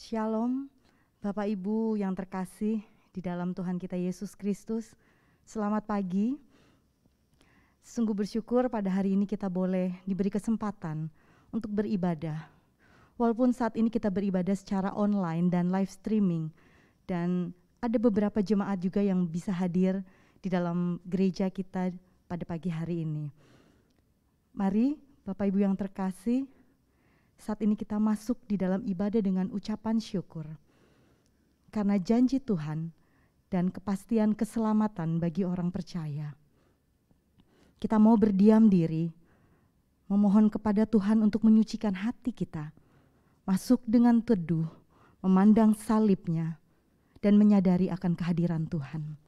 Shalom, Bapak Ibu yang terkasih di dalam Tuhan kita Yesus Kristus. Selamat pagi. Sungguh bersyukur pada hari ini kita boleh diberi kesempatan untuk beribadah. Walaupun saat ini kita beribadah secara online dan live streaming, dan ada beberapa jemaat juga yang bisa hadir di dalam gereja kita pada pagi hari ini. Mari Bapak Ibu yang terkasih, saat ini kita masuk di dalam ibadah dengan ucapan syukur. Karena janji Tuhan dan kepastian keselamatan bagi orang percaya. Kita mau berdiam diri, memohon kepada Tuhan untuk menyucikan hati kita. Masuk dengan teduh, memandang salibnya, dan menyadari akan kehadiran Tuhan.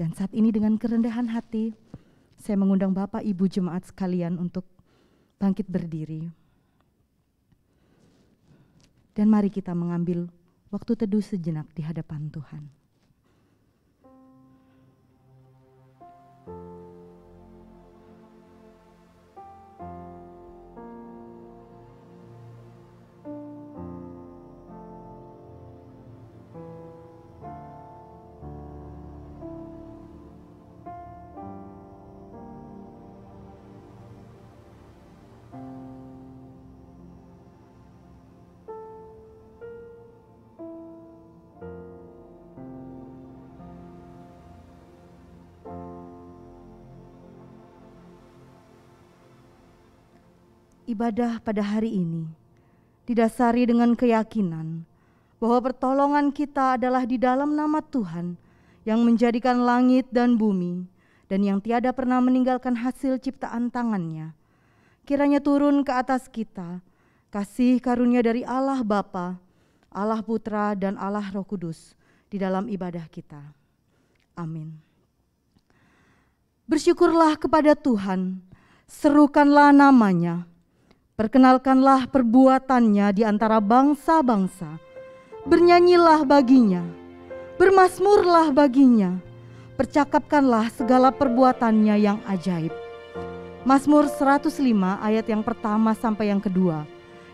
Dan saat ini dengan kerendahan hati, saya mengundang Bapak Ibu jemaat sekalian untuk bangkit berdiri. Dan mari kita mengambil waktu teduh sejenak di hadapan Tuhan. Ibadah pada hari ini didasari dengan keyakinan bahwa pertolongan kita adalah di dalam nama Tuhan yang menjadikan langit dan bumi dan yang tiada pernah meninggalkan hasil ciptaan tangannya. Kiranya turun ke atas kita kasih karunia dari Allah Bapa, Allah Putra dan Allah Roh Kudus di dalam ibadah kita. Amin. Bersyukurlah kepada Tuhan, serukanlah namanya. Perkenalkanlah perbuatannya di antara bangsa-bangsa. Bernyanyilah baginya, bermazmurlah baginya. Percakapkanlah segala perbuatannya yang ajaib. Mazmur 105 ayat yang pertama sampai yang kedua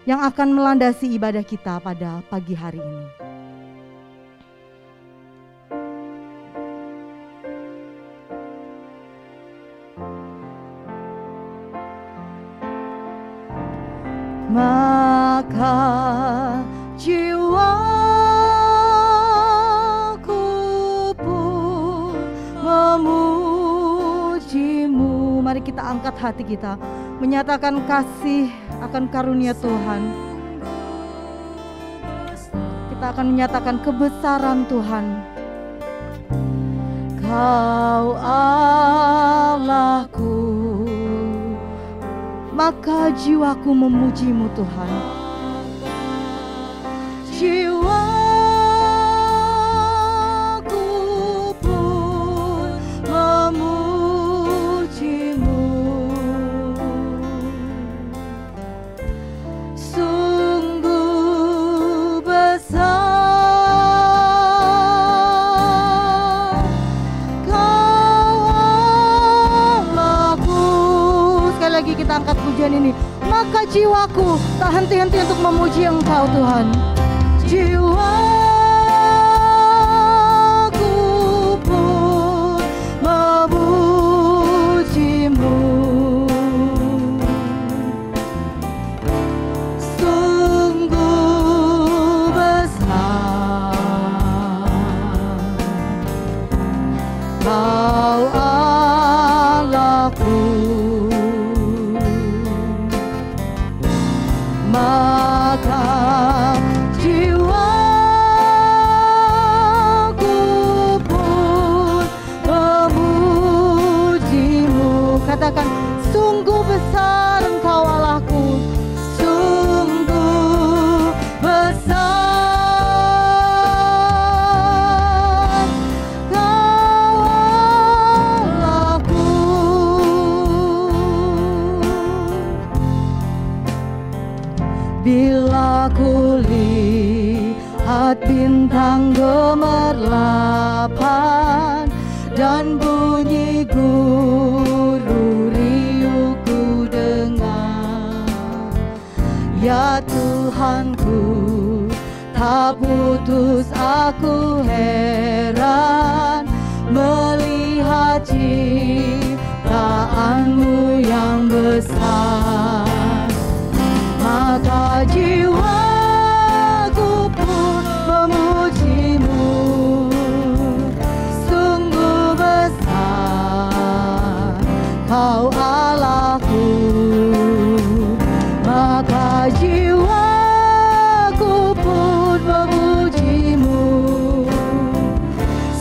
yang akan melandasi ibadah kita pada pagi hari ini. Maka jiwaku pun memujimu. Mari kita angkat hati kita, menyatakan kasih akan karunia Tuhan. Kita akan menyatakan kebesaran Tuhan. Kau Allahku, maka jiwaku memujimu Tuhan. Jiwaku pun memujimu. Sungguh besar Kau Allahku. Sekali lagi kita angkat pujian ini. Maka jiwaku tak henti-henti untuk memuji Engkau Tuhan. Jiwaku pun memujimu. Sungguh besar Kau Allahku. Maka jiwaku pun memujimu. Katakan, sungguh besar Engkau Allahku, sungguh besar Kau Allahku. Bila ku lihat bintang gemerlapan dan bunyi guru riuhku dengar, ya Tuhanku, tak putus aku heran melihat ciptaanmu yang besar. Maka jiwaku pun memujimu, sungguh besar Kau Allahku. Maka jiwaku pun memujimu,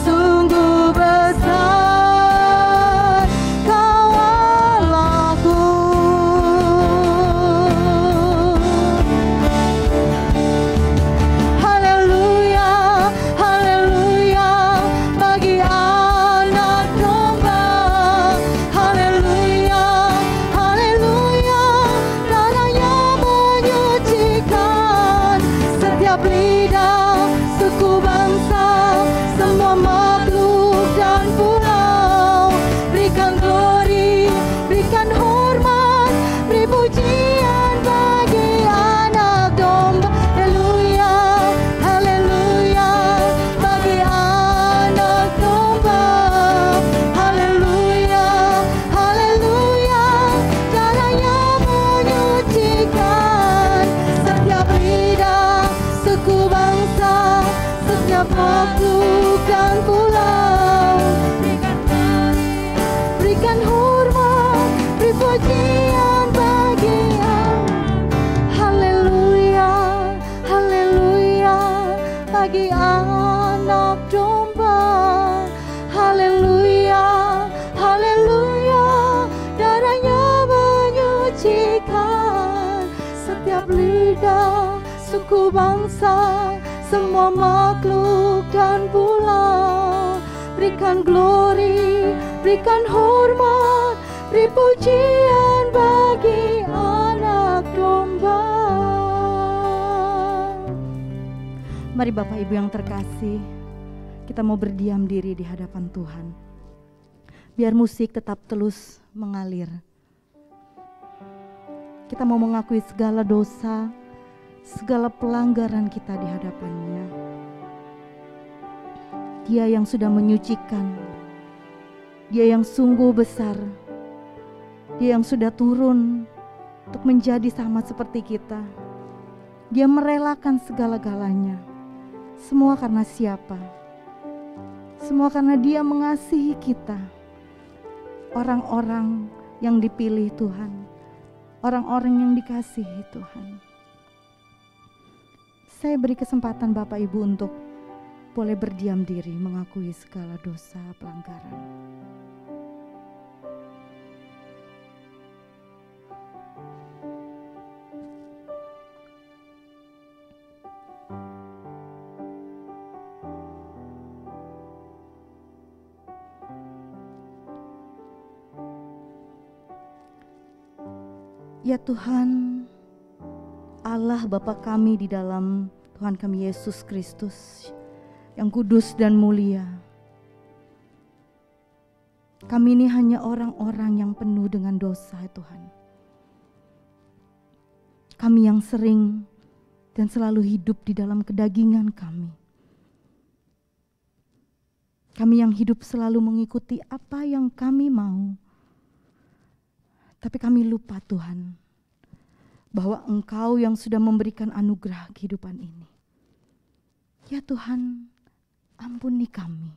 sungguh besar Kau Allahku. Haleluya, haleluya bagi anak domba. Haleluya, haleluya darahnya menyucikan setiap lidah, suku, bangsa, semua makhluk dan pulau. Berikan glory, berikan hormat, beri pujian bagi anak domba. Haleluya, haleluya bagi anak domba. Haleluya, haleluya darahnya menyucikan setiap lidah, suku, bangsa, setiap makhluk dan pulau. Berikan hormat, beri pujian bagi haleluya, haleluya bagi anak domba. Haleluya, haleluya darahnya menyucikan setiap lidah, suku, bangsa, semua makhluk dan pulau. Berikan glory, berikan hormat, beri pujian bagi anak domba. Mari Bapak Ibu yang terkasih, kita mau berdiam diri di hadapan Tuhan. Biar musik tetap terus mengalir. Kita mau mengakui segala dosa, segala pelanggaran kita di hadapannya. Dia yang sudah menyucikan, Dia yang sungguh besar, Dia yang sudah turun untuk menjadi sama seperti kita. Dia merelakan segala-galanya. Semua karena siapa? Semua karena Dia mengasihi kita. Orang-orang yang dipilih Tuhan, orang-orang yang dikasihi Tuhan. Saya beri kesempatan Bapak Ibu untuk boleh berdiam diri mengakui segala dosa pelanggaran. Ya Tuhan, Allah Bapa kami di dalam Tuhan kami Yesus Kristus yang kudus dan mulia. Kami ini hanya orang-orang yang penuh dengan dosa, Tuhan. Kami yang sering dan selalu hidup di dalam kedagingan kami. Kami yang hidup selalu mengikuti apa yang kami mau. Tapi kami lupa Tuhan, bahwa Engkau yang sudah memberikan anugerah kehidupan ini. Ya Tuhan, ampuni kami.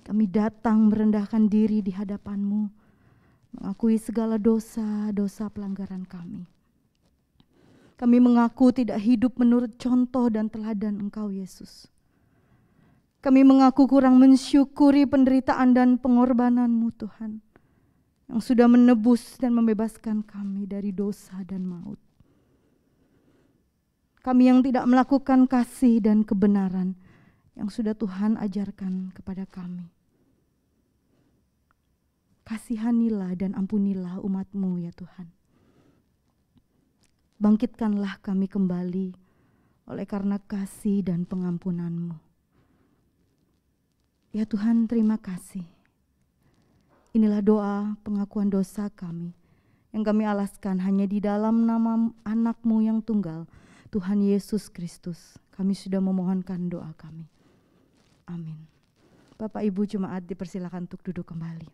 Kami datang merendahkan diri di hadapan-Mu, mengakui segala dosa-dosa pelanggaran kami. Kami mengaku tidak hidup menurut contoh dan teladan Engkau Yesus. Kami mengaku kurang mensyukuri penderitaan dan pengorbanan-Mu Tuhan, yang sudah menebus dan membebaskan kami dari dosa dan maut. Kami yang tidak melakukan kasih dan kebenaran yang sudah Tuhan ajarkan kepada kami. Kasihanilah dan ampunilah umat-Mu ya Tuhan. Bangkitkanlah kami kembali oleh karena kasih dan pengampunan-Mu. Ya Tuhan, terima kasih. Inilah doa pengakuan dosa kami yang kami alaskan hanya di dalam nama anak-Mu yang tunggal, Tuhan Yesus Kristus, kami sudah memohonkan doa kami. Amin. Bapak Ibu jemaat dipersilakan untuk duduk kembali.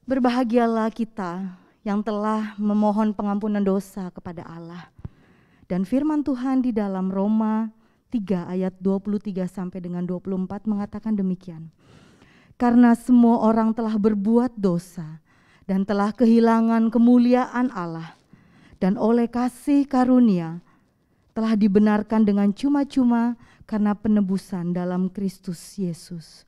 Berbahagialah kita yang telah memohon pengampunan dosa kepada Allah. Dan firman Tuhan di dalam Roma 3 ayat 23 sampai dengan 24 mengatakan demikian. Karena semua orang telah berbuat dosa dan telah kehilangan kemuliaan Allah, dan oleh kasih karunia telah dibenarkan dengan cuma-cuma karena penebusan dalam Kristus Yesus.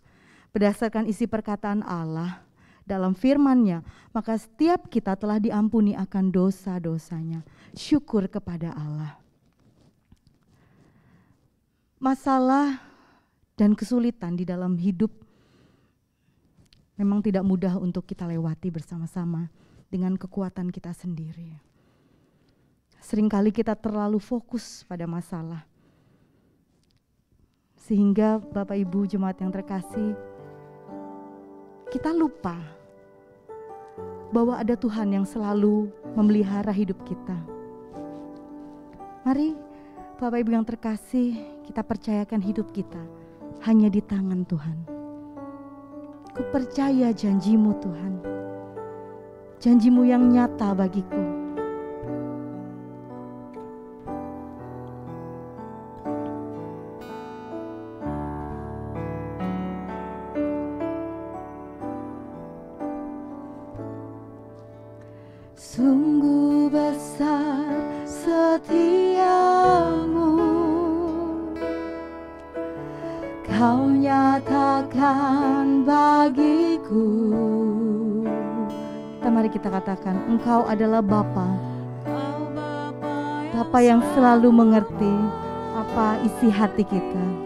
Berdasarkan isi perkataan Allah dalam firman-Nya, maka setiap kita telah diampuni akan dosa-dosanya. Syukur kepada Allah. Masalah dan kesulitan di dalam hidup memang tidak mudah untuk kita lewati bersama-sama dengan kekuatan kita sendiri. Seringkali kita terlalu fokus pada masalah, sehingga Bapak Ibu jemaat yang terkasih, kita lupa bahwa ada Tuhan yang selalu memelihara hidup kita. Mari Bapak Ibu yang terkasih, kita percayakan hidup kita hanya di tangan Tuhan. Ku percaya janji-Mu Tuhan, janji-Mu yang nyata bagiku. Sungguh besar setiamu, Kau nyatakan bagiku. Mari kita katakan, Engkau adalah Bapa, Bapa yang selalu mengerti apa isi hati kita.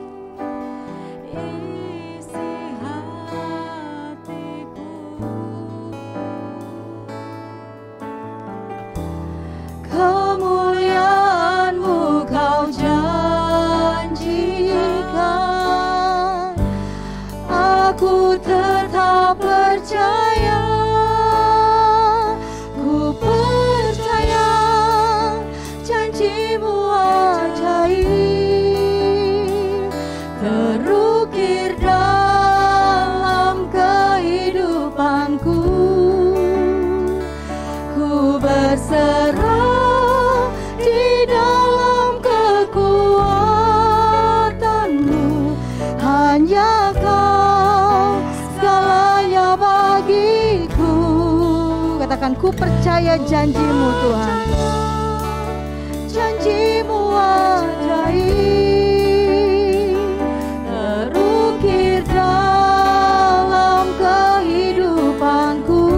Berserah di dalam kekuatan-Mu, hanya Kau segalanya bagiku. Katakan, ku percaya janji-Mu Tuhan, janji-Mu ajaib, terukir dalam kehidupanku.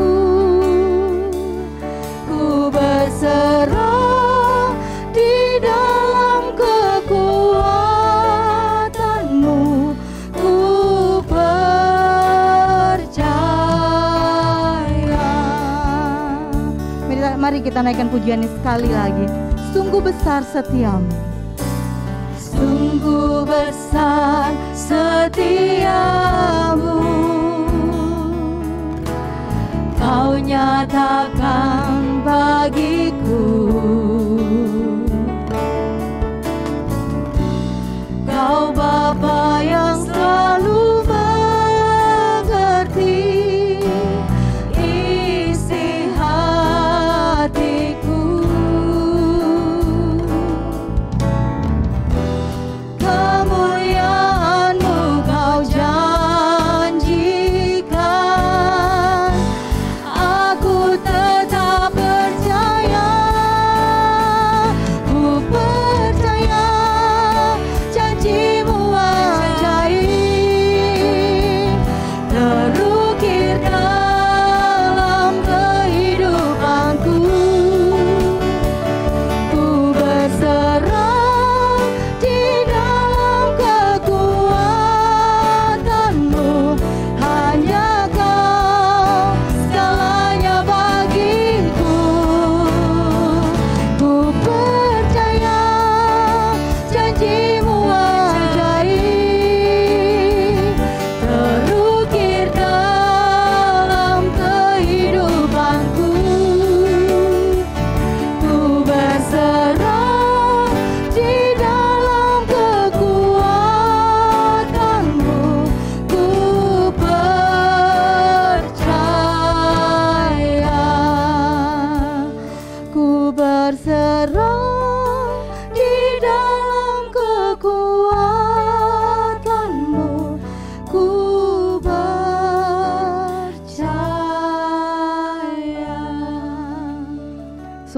Berserah di dalam kekuatan-Mu, ku percaya. Mari kita naikkan pujian ini sekali lagi. Sungguh besar setiamu, sungguh besar setiamu, Kau nyatakan bagiku. Kau Bapa yang selalu mengerti isi hatiku. Kemuliaan-Mu Kau janjikan, aku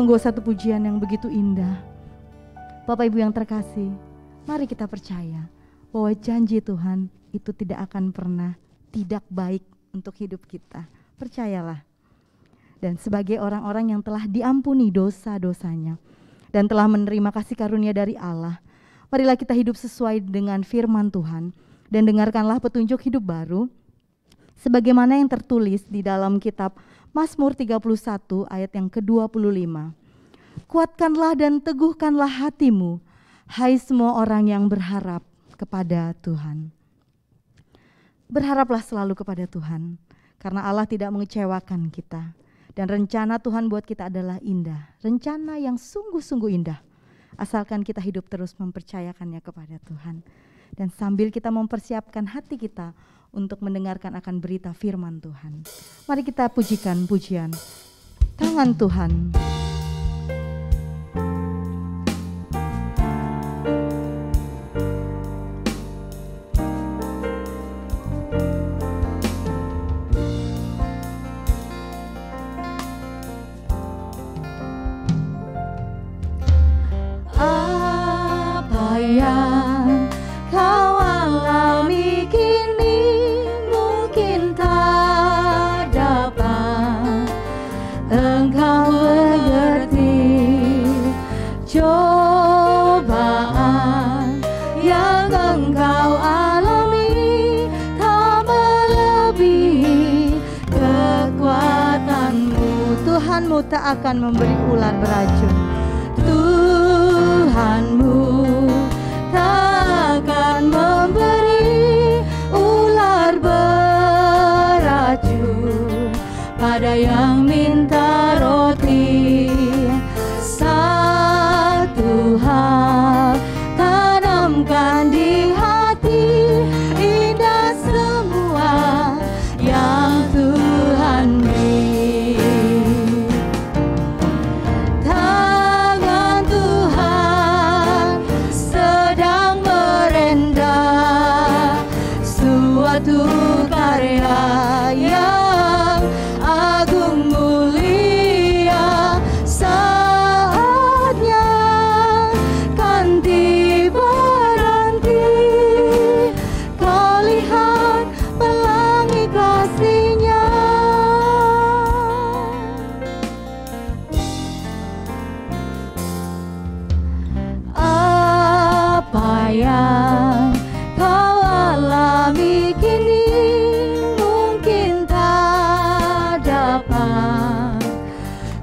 Sungguh satu pujian yang begitu indah. Bapak Ibu yang terkasih, mari kita percaya bahwa janji Tuhan itu tidak akan pernah tidak baik untuk hidup kita. Percayalah. Dan sebagai orang-orang yang telah diampuni dosa-dosanya dan telah menerima kasih karunia dari Allah, marilah kita hidup sesuai dengan firman Tuhan dan dengarkanlah petunjuk hidup baru sebagaimana yang tertulis di dalam kitab Mazmur 31 ayat yang ke-25. Kuatkanlah dan teguhkanlah hatimu, hai semua orang yang berharap kepada Tuhan. Berharaplah selalu kepada Tuhan, karena Allah tidak mengecewakan kita. Dan rencana Tuhan buat kita adalah indah, rencana yang sungguh-sungguh indah. Asalkan kita hidup terus mempercayakannya kepada Tuhan. Dan sambil kita mempersiapkan hati kita untuk mendengarkan akan berita firman Tuhan. Mari kita pujikan pujian Tangan Tuhan. Apa yang kau alami kini mungkin tak dapat engkau mengerti. Cobaan yang engkau alami tak melebihi kekuatanmu. Tuhanmu tak akan memberi ular beracun. Tuhanmu tak akan memberi ular beracun pada yang minta roti. Satu hal tanamkan di hati, indah semua yang Tuhan beri. Tangan Tuhan sedang merendah suatu karya yang agung mulia. Saatnya kan tiba nanti, kau lihat pelangi kasih-Nya. Apa yang kau alami kini mungkin tak dapat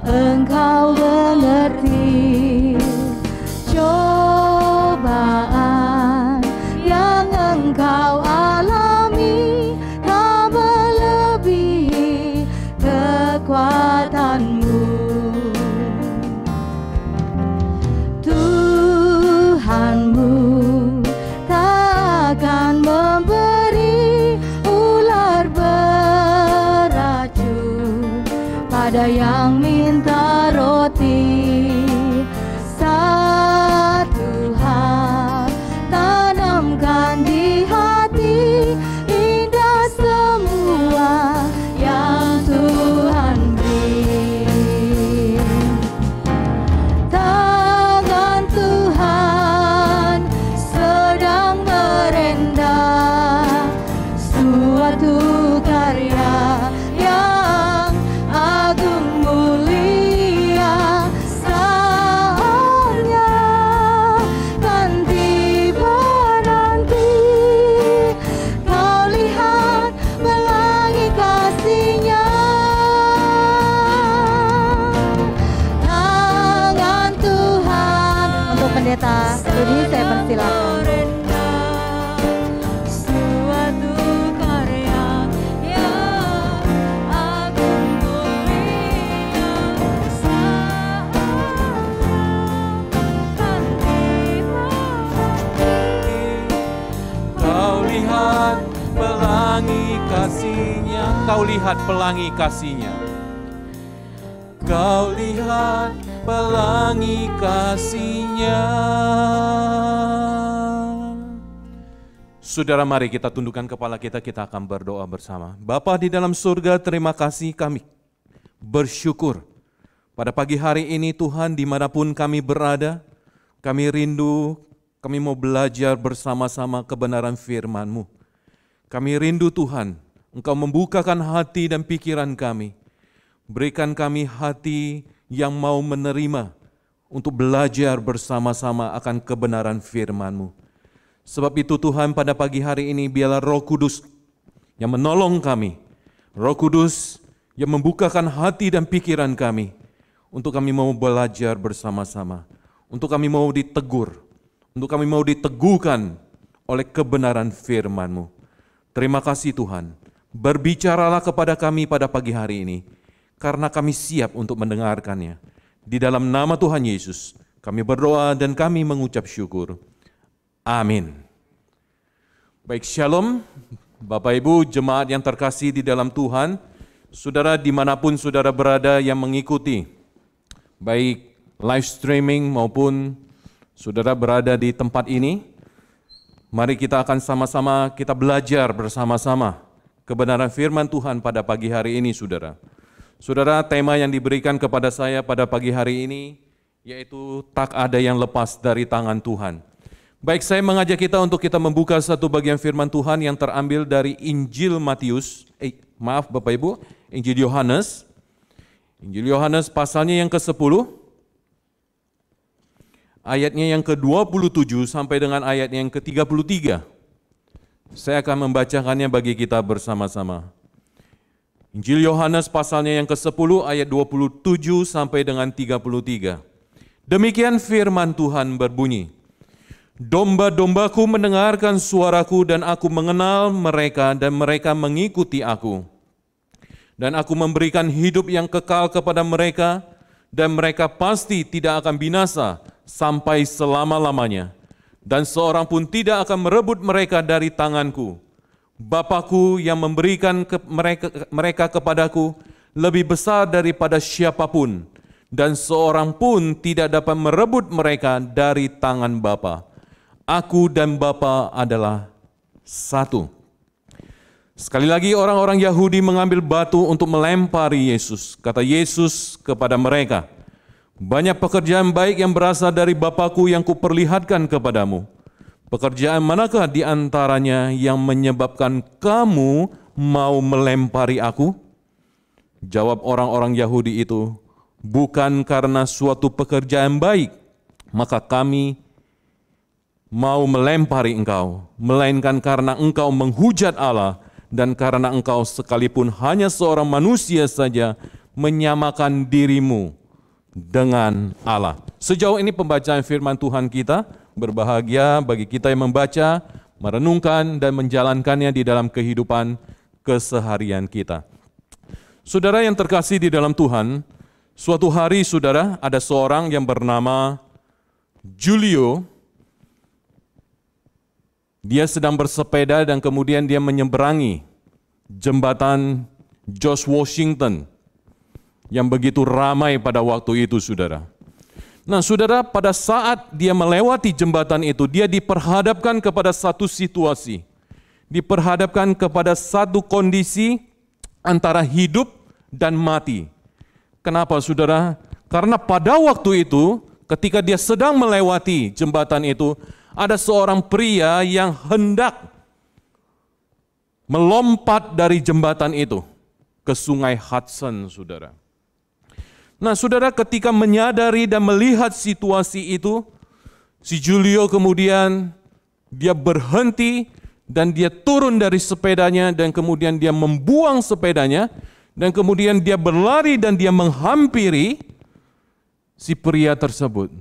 engkau mengerti. Cobaan yang engkau alami tak melebihi kekuatanmu. Tuhanmu tak akan memberi ular beracun pada yang minta roti. Satu hal tanamkan di hati, indah semua yang Tuhan beri. Tangan Tuhan sedang merendah suatu karya yang agung mulia. Saatnya kan tiba nanti, kau lihat pelangi kasih-Nya. Tangan Tuhan. Untuk pendeta Rudi saya persilakan. Suatu karya yang agung mulia. Saatnya kan tiba Kau lihat pelangi kasih-Nya. Kau lihat pelangi kasih-Nya. Kau lihat pelangi kasih-Nya. Saudara, mari kita tundukkan kepala kita akan berdoa bersama. Bapa di dalam surga, terima kasih, kami bersyukur Pada pagi hari ini Tuhan, dimanapun kami berada, kami rindu, kami mau belajar bersama-sama kebenaran firman-Mu. Kami rindu Tuhan, Engkau membukakan hati dan pikiran kami. Berikan kami hati yang mau menerima untuk belajar bersama-sama akan kebenaran firman-Mu. Sebab itu Tuhan, pada pagi hari ini biarlah Roh Kudus yang menolong kami. Roh Kudus yang membukakan hati dan pikiran kami untuk kami mau belajar bersama-sama. Untuk kami mau ditegur, untuk kami mau diteguhkan oleh kebenaran firman-Mu. Terima kasih Tuhan, berbicaralah kepada kami pada pagi hari ini, karena kami siap untuk mendengarkannya. Di dalam nama Tuhan Yesus, kami berdoa dan kami mengucap syukur. Amin. Baik, shalom, Bapak Ibu, jemaat yang terkasih di dalam Tuhan, saudara dimanapun saudara berada yang mengikuti, baik live streaming maupun saudara berada di tempat ini, mari kita akan sama-sama kita belajar bersama-sama kebenaran firman Tuhan pada pagi hari ini, saudara. Saudara, tema yang diberikan kepada saya pada pagi hari ini yaitu tak ada yang lepas dari tangan Tuhan. Baik, saya mengajak kita untuk kita membuka satu bagian firman Tuhan yang terambil dari Injil Bapak Ibu, Injil Yohanes. Injil Yohanes pasalnya yang ke-10, ayatnya yang ke-27 sampai dengan ayatnya yang ke-33. Saya akan membacakannya bagi kita bersama-sama. Injil Yohanes pasalnya yang ke-10 ayat 27 sampai dengan 33. Demikian firman Tuhan berbunyi, domba-dombaku mendengarkan suaraku dan aku mengenal mereka dan mereka mengikuti aku. Dan aku memberikan hidup yang kekal kepada mereka dan mereka pasti tidak akan binasa sampai selama-lamanya. Dan seorang pun tidak akan merebut mereka dari tanganku. Bapa-Ku yang memberikan mereka kepadaku lebih besar daripada siapapun, dan seorang pun tidak dapat merebut mereka dari tangan Bapa. Aku dan Bapa adalah satu. Sekali lagi orang-orang Yahudi mengambil batu untuk melempari Yesus. Kata Yesus kepada mereka, banyak pekerjaan baik yang berasal dari Bapa-Ku yang kuperlihatkan kepadamu. Pekerjaan manakah di antaranya yang menyebabkan kamu mau melempari aku? Jawab orang-orang Yahudi itu, bukan karena suatu pekerjaan baik, maka kami mau melempari engkau, melainkan karena engkau menghujat Allah dan karena engkau sekalipun hanya seorang manusia saja menyamakan dirimu dengan Allah. Sejauh ini pembacaan firman Tuhan kita. Berbahagia bagi kita yang membaca, merenungkan, dan menjalankannya di dalam kehidupan keseharian kita. Saudara yang terkasih di dalam Tuhan, suatu hari saudara ada seorang yang bernama Julio. Dia sedang bersepeda dan kemudian dia menyeberangi jembatan George Washington yang begitu ramai pada waktu itu, saudara. Nah, saudara, pada saat dia melewati jembatan itu, dia diperhadapkan kepada satu situasi. Diperhadapkan kepada satu kondisi antara hidup dan mati. Kenapa, saudara? Karena pada waktu itu, ketika dia sedang melewati jembatan itu, ada seorang pria yang hendak melompat dari jembatan itu ke sungai Hudson, saudara. Nah, saudara, ketika menyadari dan melihat situasi itu, si Julio kemudian dia berhenti dan dia turun dari sepedanya dan kemudian dia membuang sepedanya dan kemudian dia berlari dan dia menghampiri si pria tersebut.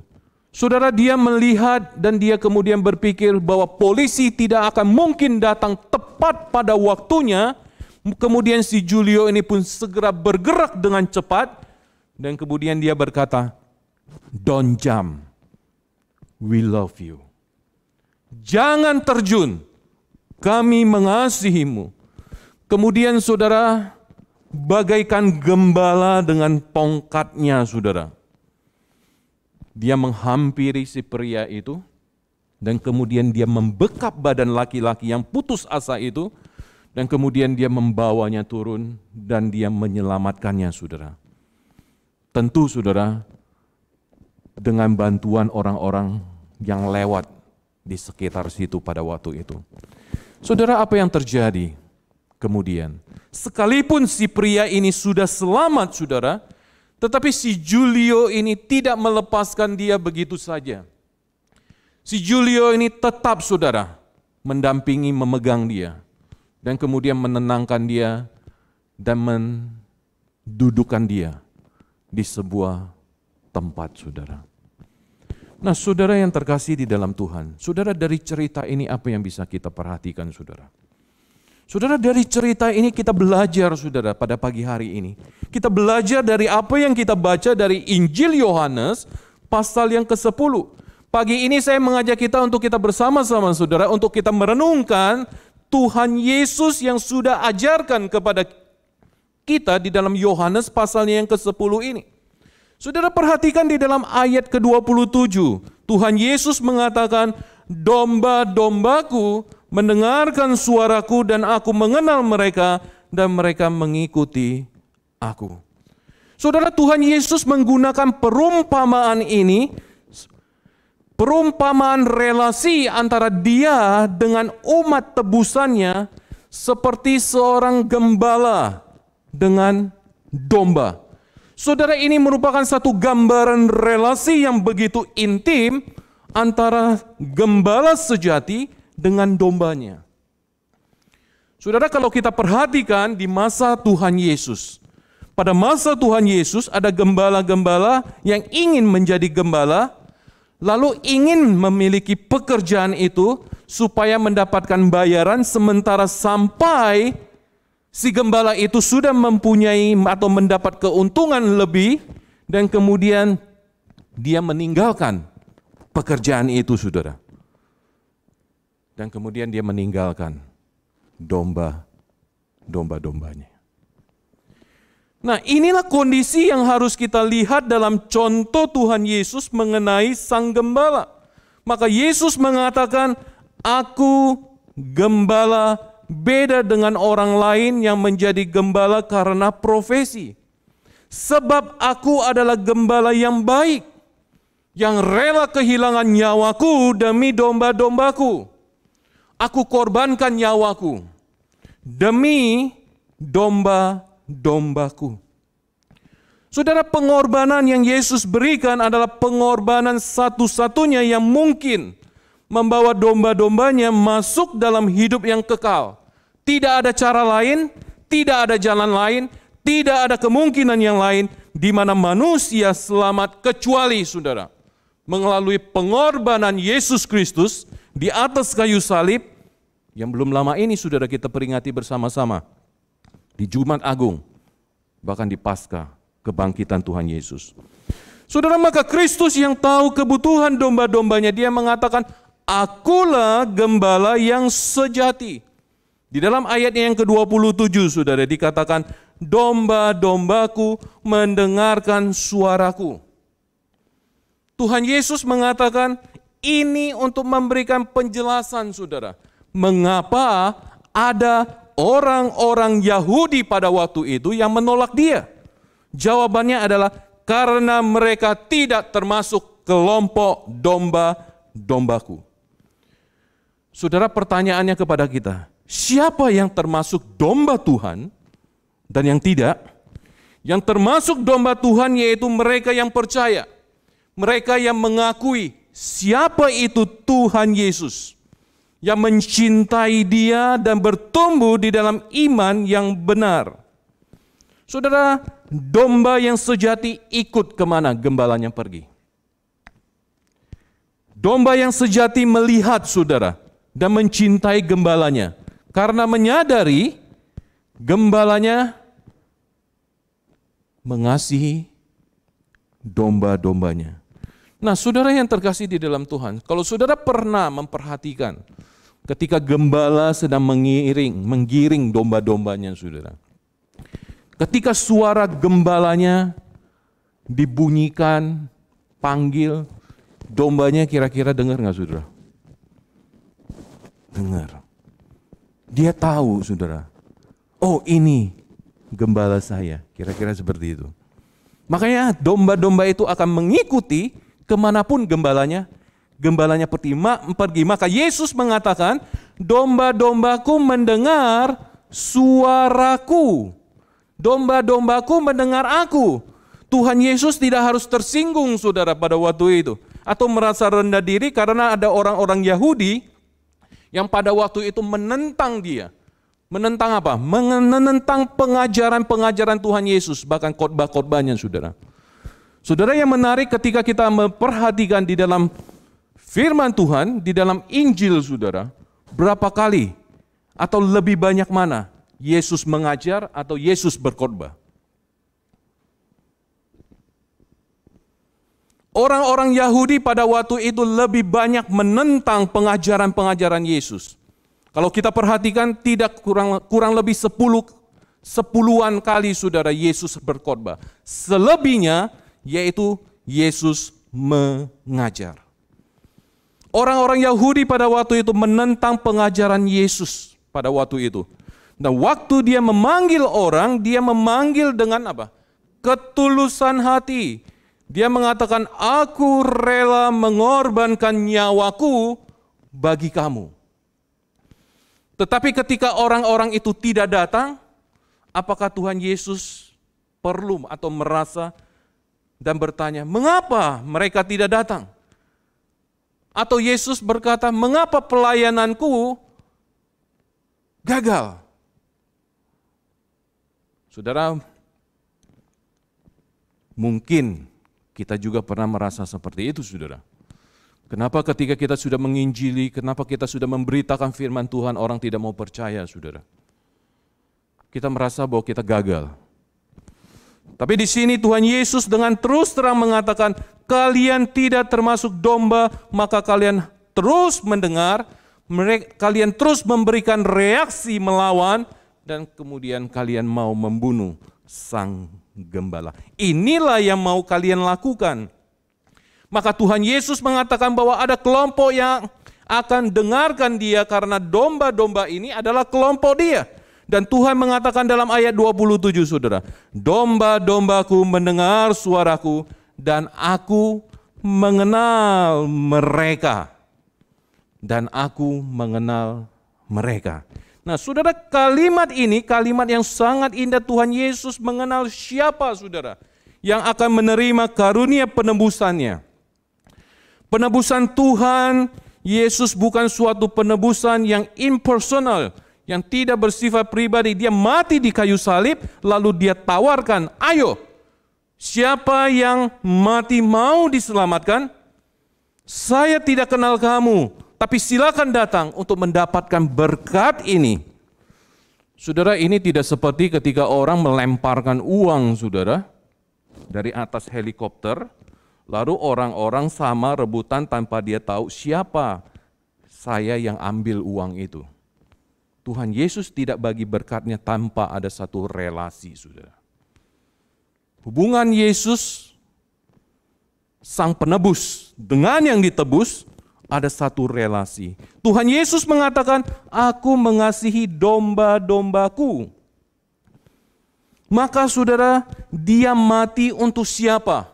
Saudara, dia melihat dan dia kemudian berpikir bahwa polisi tidak akan mungkin datang tepat pada waktunya. Kemudian si Julio ini pun segera bergerak dengan cepat. Dan kemudian dia berkata, don't jump, we love you. Jangan terjun, kami mengasihimu. Kemudian saudara, bagaikan gembala dengan tongkatnya, saudara. Dia menghampiri si pria itu, dan kemudian dia membekap badan laki-laki yang putus asa itu, dan kemudian dia membawanya turun, dan dia menyelamatkannya, saudara. Tentu saudara, dengan bantuan orang-orang yang lewat di sekitar situ pada waktu itu. Saudara, apa yang terjadi kemudian? Sekalipun si pria ini sudah selamat saudara, tetapi si Julio ini tidak melepaskan dia begitu saja. Si Julio ini tetap saudara, mendampingi, memegang dia. Dan kemudian menenangkan dia dan mendudukkan dia di sebuah tempat saudara. Nah saudara yang terkasih di dalam Tuhan, saudara dari cerita ini apa yang bisa kita perhatikan saudara? Saudara dari cerita ini kita belajar saudara pada pagi hari ini. Kita belajar dari apa yang kita baca dari Injil Yohanes pasal yang ke-10. Pagi ini saya mengajak kita untuk kita bersama-sama saudara, untuk kita merenungkan Tuhan Yesus yang sudah ajarkan kepada kita di dalam Yohanes pasalnya yang ke-10 ini. Saudara perhatikan di dalam ayat ke-27, Tuhan Yesus mengatakan, domba-dombaku mendengarkan suaraku dan aku mengenal mereka dan mereka mengikuti aku. Saudara, Tuhan Yesus menggunakan perumpamaan ini, perumpamaan relasi antara dia dengan umat tebusannya seperti seorang gembala dengan domba. Saudara, ini merupakan satu gambaran relasi yang begitu intim antara gembala sejati dengan dombanya. Saudara, kalau kita perhatikan di masa Tuhan Yesus, pada masa Tuhan Yesus ada gembala-gembala yang ingin menjadi gembala, lalu ingin memiliki pekerjaan itu supaya mendapatkan bayaran, sementara sampai si gembala itu sudah mempunyai atau mendapat keuntungan lebih dan kemudian dia meninggalkan pekerjaan itu saudara. Dan kemudian dia meninggalkan domba-dombanya. Nah, inilah kondisi yang harus kita lihat dalam contoh Tuhan Yesus mengenai sang gembala. Maka Yesus mengatakan, aku gembala beda dengan orang lain yang menjadi gembala karena profesi. Sebab aku adalah gembala yang baik, yang rela kehilangan nyawaku demi domba-dombaku. Aku korbankan nyawaku demi domba-dombaku. Saudara, pengorbanan yang Yesus berikan adalah pengorbanan satu-satunya yang mungkin membawa domba-dombanya masuk dalam hidup yang kekal. Tidak ada cara lain, tidak ada jalan lain, tidak ada kemungkinan yang lain di mana manusia selamat kecuali saudara melalui pengorbanan Yesus Kristus di atas kayu salib yang belum lama ini saudara kita peringati bersama-sama di Jumat Agung, bahkan di Paskah kebangkitan Tuhan Yesus. Saudara, maka Kristus yang tahu kebutuhan domba-dombanya, dia mengatakan, akulah gembala yang sejati. Di dalam ayatnya yang ke-27 saudara dikatakan, domba-dombaku mendengarkan suaraku. Tuhan Yesus mengatakan ini untuk memberikan penjelasan saudara. Mengapa ada orang-orang Yahudi pada waktu itu yang menolak dia? Jawabannya adalah karena mereka tidak termasuk kelompok domba-dombaku. Saudara, pertanyaannya kepada kita, siapa yang termasuk domba Tuhan dan yang tidak? Yang termasuk domba Tuhan yaitu mereka yang percaya, mereka yang mengakui siapa itu Tuhan Yesus, yang mencintai dia dan bertumbuh di dalam iman yang benar. Saudara, domba yang sejati ikut kemana gembalanya pergi. Domba yang sejati melihat saudara dan mencintai gembalanya karena menyadari gembalanya mengasihi domba-dombanya. Nah, saudara yang terkasih di dalam Tuhan, kalau saudara pernah memperhatikan ketika gembala sedang menggiring domba-dombanya saudara, ketika suara gembalanya dibunyikan, panggil, dombanya kira-kira dengar nggak saudara? Dengar. Dia tahu saudara, oh ini gembala saya, kira-kira seperti itu. Makanya domba-domba itu akan mengikuti kemanapun gembalanya pergi. Maka Yesus mengatakan, domba-dombaku mendengar suaraku. Domba-dombaku mendengar aku. Tuhan Yesus tidak harus tersinggung, saudara, pada waktu itu. Atau merasa rendah diri karena ada orang-orang Yahudi yang pada waktu itu menentang dia. Menentang apa? Menentang pengajaran-pengajaran Tuhan Yesus, bahkan khotbah-khotbahnya, saudara. Saudara, yang menarik ketika kita memperhatikan di dalam firman Tuhan, di dalam Injil, saudara, berapa kali atau lebih banyak mana Yesus mengajar atau Yesus berkhotbah? Orang-orang Yahudi pada waktu itu lebih banyak menentang pengajaran-pengajaran Yesus. Kalau kita perhatikan, tidak kurang lebih 10-an kali, saudara, Yesus berkhotbah. Selebihnya yaitu Yesus mengajar. Orang-orang Yahudi pada waktu itu menentang pengajaran Yesus pada waktu itu. Nah, waktu dia memanggil orang, dia memanggil dengan apa? Ketulusan hati. Dia mengatakan, aku rela mengorbankan nyawaku bagi kamu. Tetapi ketika orang-orang itu tidak datang, apakah Tuhan Yesus perlu atau merasa dan bertanya, mengapa mereka tidak datang? Atau Yesus berkata, mengapa pelayananku gagal? Saudara, mungkin kita juga pernah merasa seperti itu, saudara. Kenapa ketika kita sudah menginjili, kenapa kita sudah memberitakan firman Tuhan, orang tidak mau percaya, saudara? Kita merasa bahwa kita gagal. Tapi di sini Tuhan Yesus dengan terus terang mengatakan, kalian tidak termasuk domba, maka kalian terus mendengar, kalian terus memberikan reaksi melawan, dan kemudian kalian mau membunuh sang gembala. Inilah yang mau kalian lakukan. Maka Tuhan Yesus mengatakan bahwa ada kelompok yang akan dengarkan dia karena domba-domba ini adalah kelompok dia. Dan Tuhan mengatakan dalam ayat 27, saudara, domba-dombaku mendengar suaraku dan aku mengenal mereka. Dan aku mengenal mereka. Nah, saudara, kalimat ini kalimat yang sangat indah. Tuhan Yesus mengenal siapa, saudara, yang akan menerima karunia penebusannya. Penebusan Tuhan Yesus bukan suatu penebusan yang impersonal, yang tidak bersifat pribadi. Dia mati di kayu salib, lalu dia tawarkan, ayo, siapa yang mati mau diselamatkan? Saya tidak kenal kamu, tapi silakan datang untuk mendapatkan berkat ini. Saudara, ini tidak seperti ketika orang melemparkan uang, saudara, dari atas helikopter, lalu orang-orang sama rebutan tanpa dia tahu siapa saya yang ambil uang itu. Tuhan Yesus tidak bagi berkatnya tanpa ada satu relasi, saudara. Hubungan Yesus, sang penebus, dengan yang ditebus, ada satu relasi. Tuhan Yesus mengatakan, aku mengasihi domba-dombaku. Maka saudara, dia mati untuk siapa?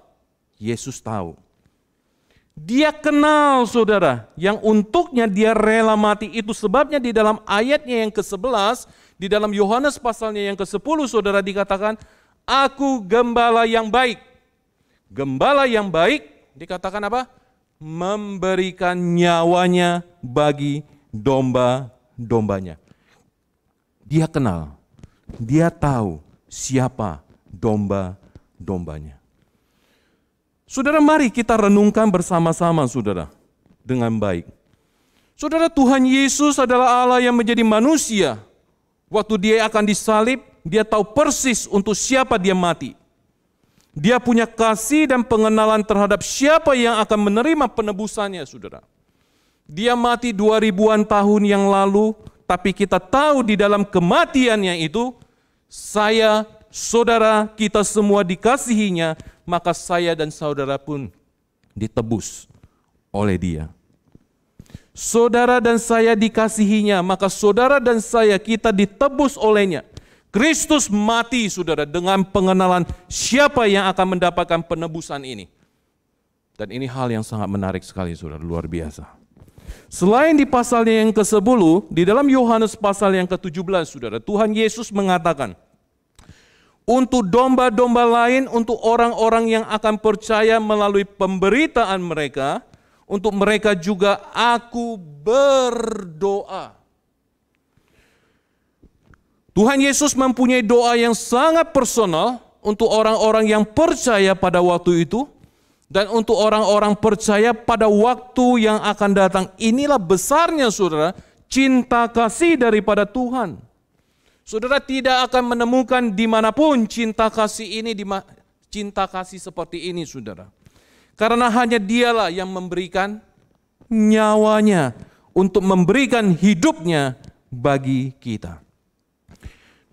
Yesus tahu. Dia kenal, saudara, yang untuknya dia rela mati. Itu sebabnya di dalam ayatnya yang ke-11, di dalam Yohanes pasalnya yang ke-10, saudara, dikatakan, aku gembala yang baik. Gembala yang baik, dikatakan apa? Memberikan nyawanya bagi domba-dombanya. Dia kenal, dia tahu siapa domba-dombanya. Saudara, mari kita renungkan bersama-sama, saudara, dengan baik. Saudara, Tuhan Yesus adalah Allah yang menjadi manusia. Waktu dia akan disalib, dia tahu persis untuk siapa dia mati. Dia punya kasih dan pengenalan terhadap siapa yang akan menerima penebusannya, saudara. Dia mati 2000-an tahun yang lalu, tapi kita tahu di dalam kematiannya itu, saya, saudara, kita semua dikasihinya, maka saya dan saudara pun ditebus oleh dia. Saudara dan saya dikasihinya, maka saudara dan saya kita ditebus olehnya. Kristus mati, saudara, dengan pengenalan siapa yang akan mendapatkan penebusan ini. Dan ini hal yang sangat menarik sekali, saudara, luar biasa. Selain di pasalnya yang ke-10, di dalam Yohanes pasal yang ke-17, saudara, Tuhan Yesus mengatakan, untuk domba-domba lain, untuk orang-orang yang akan percaya melalui pemberitaan mereka, untuk mereka juga aku berdoa. Tuhan Yesus mempunyai doa yang sangat personal untuk orang-orang yang percaya pada waktu itu, dan untuk orang-orang percaya pada waktu yang akan datang. Inilah besarnya, saudara, cinta kasih daripada Tuhan. Saudara tidak akan menemukan dimanapun cinta kasih ini, cinta kasih seperti ini, saudara. Karena hanya Dialah yang memberikan nyawanya untuk memberikan hidupnya bagi kita.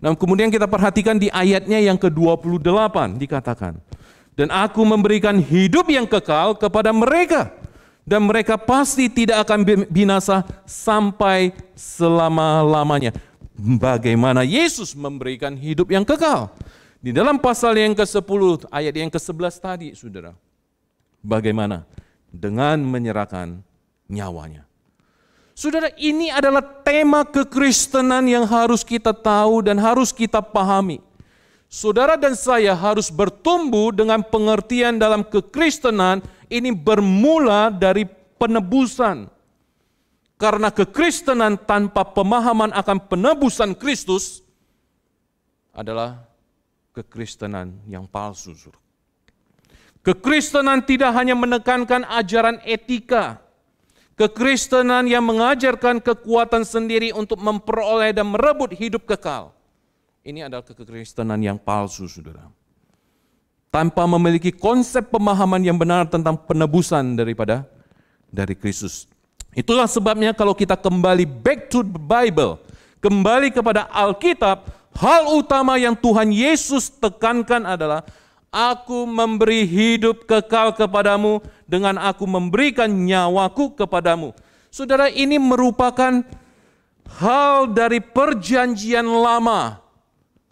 Nah, kemudian kita perhatikan di ayatnya yang ke-28 dikatakan, dan aku memberikan hidup yang kekal kepada mereka, dan mereka pasti tidak akan binasa sampai selama-lamanya. Bagaimana Yesus memberikan hidup yang kekal? Di dalam pasal yang ke-10, ayat yang ke-11 tadi, saudara. Bagaimana? Dengan menyerahkan nyawanya. Saudara, ini adalah tema kekristenan yang harus kita tahu dan harus kita pahami. Saudara dan saya harus bertumbuh dengan pengertian dalam kekristenan ini bermula dari penebusan. Karena kekristenan tanpa pemahaman akan penebusan Kristus adalah kekristenan yang palsu. Kekristenan tidak hanya menekankan ajaran etika, kekristenan yang mengajarkan kekuatan sendiri untuk memperoleh dan merebut hidup kekal. Ini adalah kekristenan yang palsu, saudara. Tanpa memiliki konsep pemahaman yang benar tentang penebusan dari Kristus. Itulah sebabnya kalau kita kembali back to the Bible, kembali kepada Alkitab, hal utama yang Tuhan Yesus tekankan adalah, aku memberi hidup kekal kepadamu dengan aku memberikan nyawaku kepadamu. Saudara, ini merupakan hal dari perjanjian lama.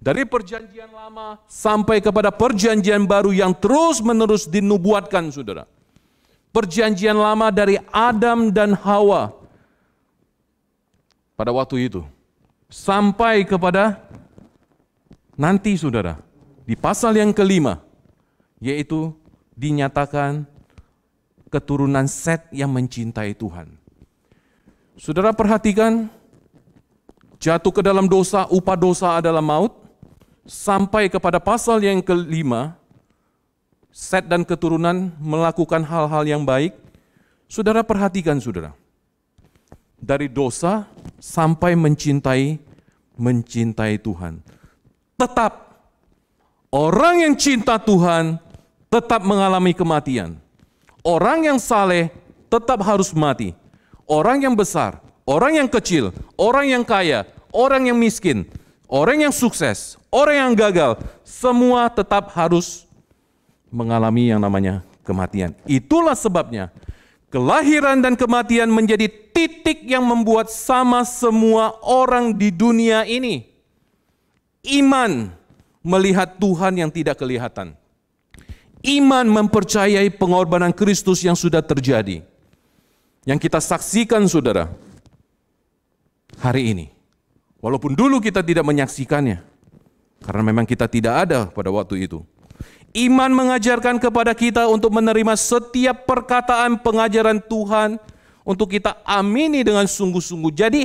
Dari perjanjian lama sampai kepada perjanjian baru yang terus-menerus dinubuatkan, saudara. Perjanjian lama dari Adam dan Hawa pada waktu itu. Sampai kepada nanti, saudara, di pasal yang ke-5, yaitu dinyatakan keturunan Set yang mencintai Tuhan. Saudara perhatikan, jatuh ke dalam dosa, upah dosa adalah maut. Sampai kepada pasal yang ke-5, Set dan keturunan melakukan hal-hal yang baik. Saudara perhatikan, saudara. Dari dosa sampai mencintai Tuhan. Tetap orang yang cinta Tuhan tetap mengalami kematian. Orang yang saleh tetap harus mati. Orang yang besar, orang yang kecil, orang yang kaya, orang yang miskin, orang yang sukses, orang yang gagal, semua tetap harus mengalami yang namanya kematian. Itulah sebabnya kelahiran dan kematian menjadi titik yang membuat sama semua orang di dunia ini. Iman melihat Tuhan yang tidak kelihatan. Iman mempercayai pengorbanan Kristus yang sudah terjadi. Yang kita saksikan, saudara, hari ini. Walaupun dulu kita tidak menyaksikannya. Karena memang kita tidak ada pada waktu itu. Iman mengajarkan kepada kita untuk menerima setiap perkataan pengajaran Tuhan. Untuk kita amini dengan sungguh-sungguh. Jadi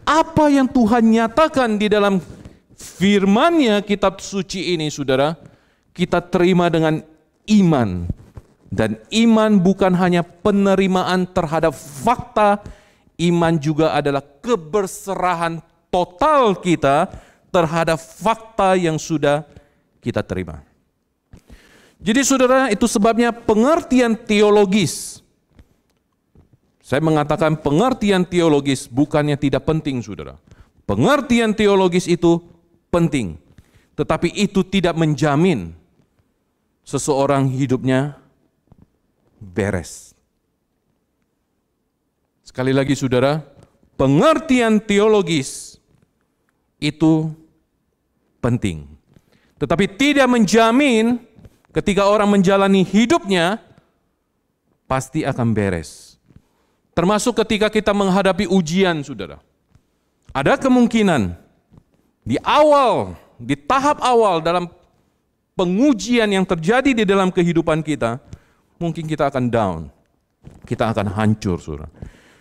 apa yang Tuhan nyatakan di dalam firman-Nya, kitab suci ini, saudara, kita terima dengan iman. Dan iman bukan hanya penerimaan terhadap fakta, iman juga adalah keberserahan total kita terhadap fakta yang sudah kita terima. Jadi saudara, itu sebabnya pengertian teologis. Saya mengatakan pengertian teologis bukannya tidak penting, saudara. Pengertian teologis itu penting. Tetapi itu tidak menjamin seseorang hidupnya beres. Sekali lagi, saudara, pengertian teologis itu penting. Tetapi tidak menjamin ketika orang menjalani hidupnya pasti akan beres. Termasuk ketika kita menghadapi ujian, saudara. Ada kemungkinan di tahap awal dalam pengujian yang terjadi di dalam kehidupan kita, mungkin kita akan down, kita akan hancur, saudara.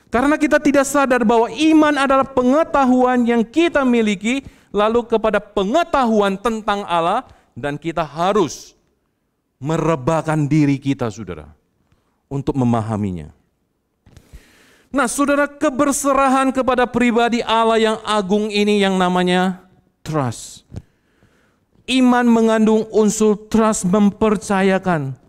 Karena kita tidak sadar bahwa iman adalah pengetahuan yang kita miliki, lalu kepada pengetahuan tentang Allah, dan kita harus merebahkan diri kita, saudara, untuk memahaminya. Nah, saudara, keberserahan kepada pribadi Allah yang agung ini yang namanya trust. Iman mengandung unsur trust, mempercayakan.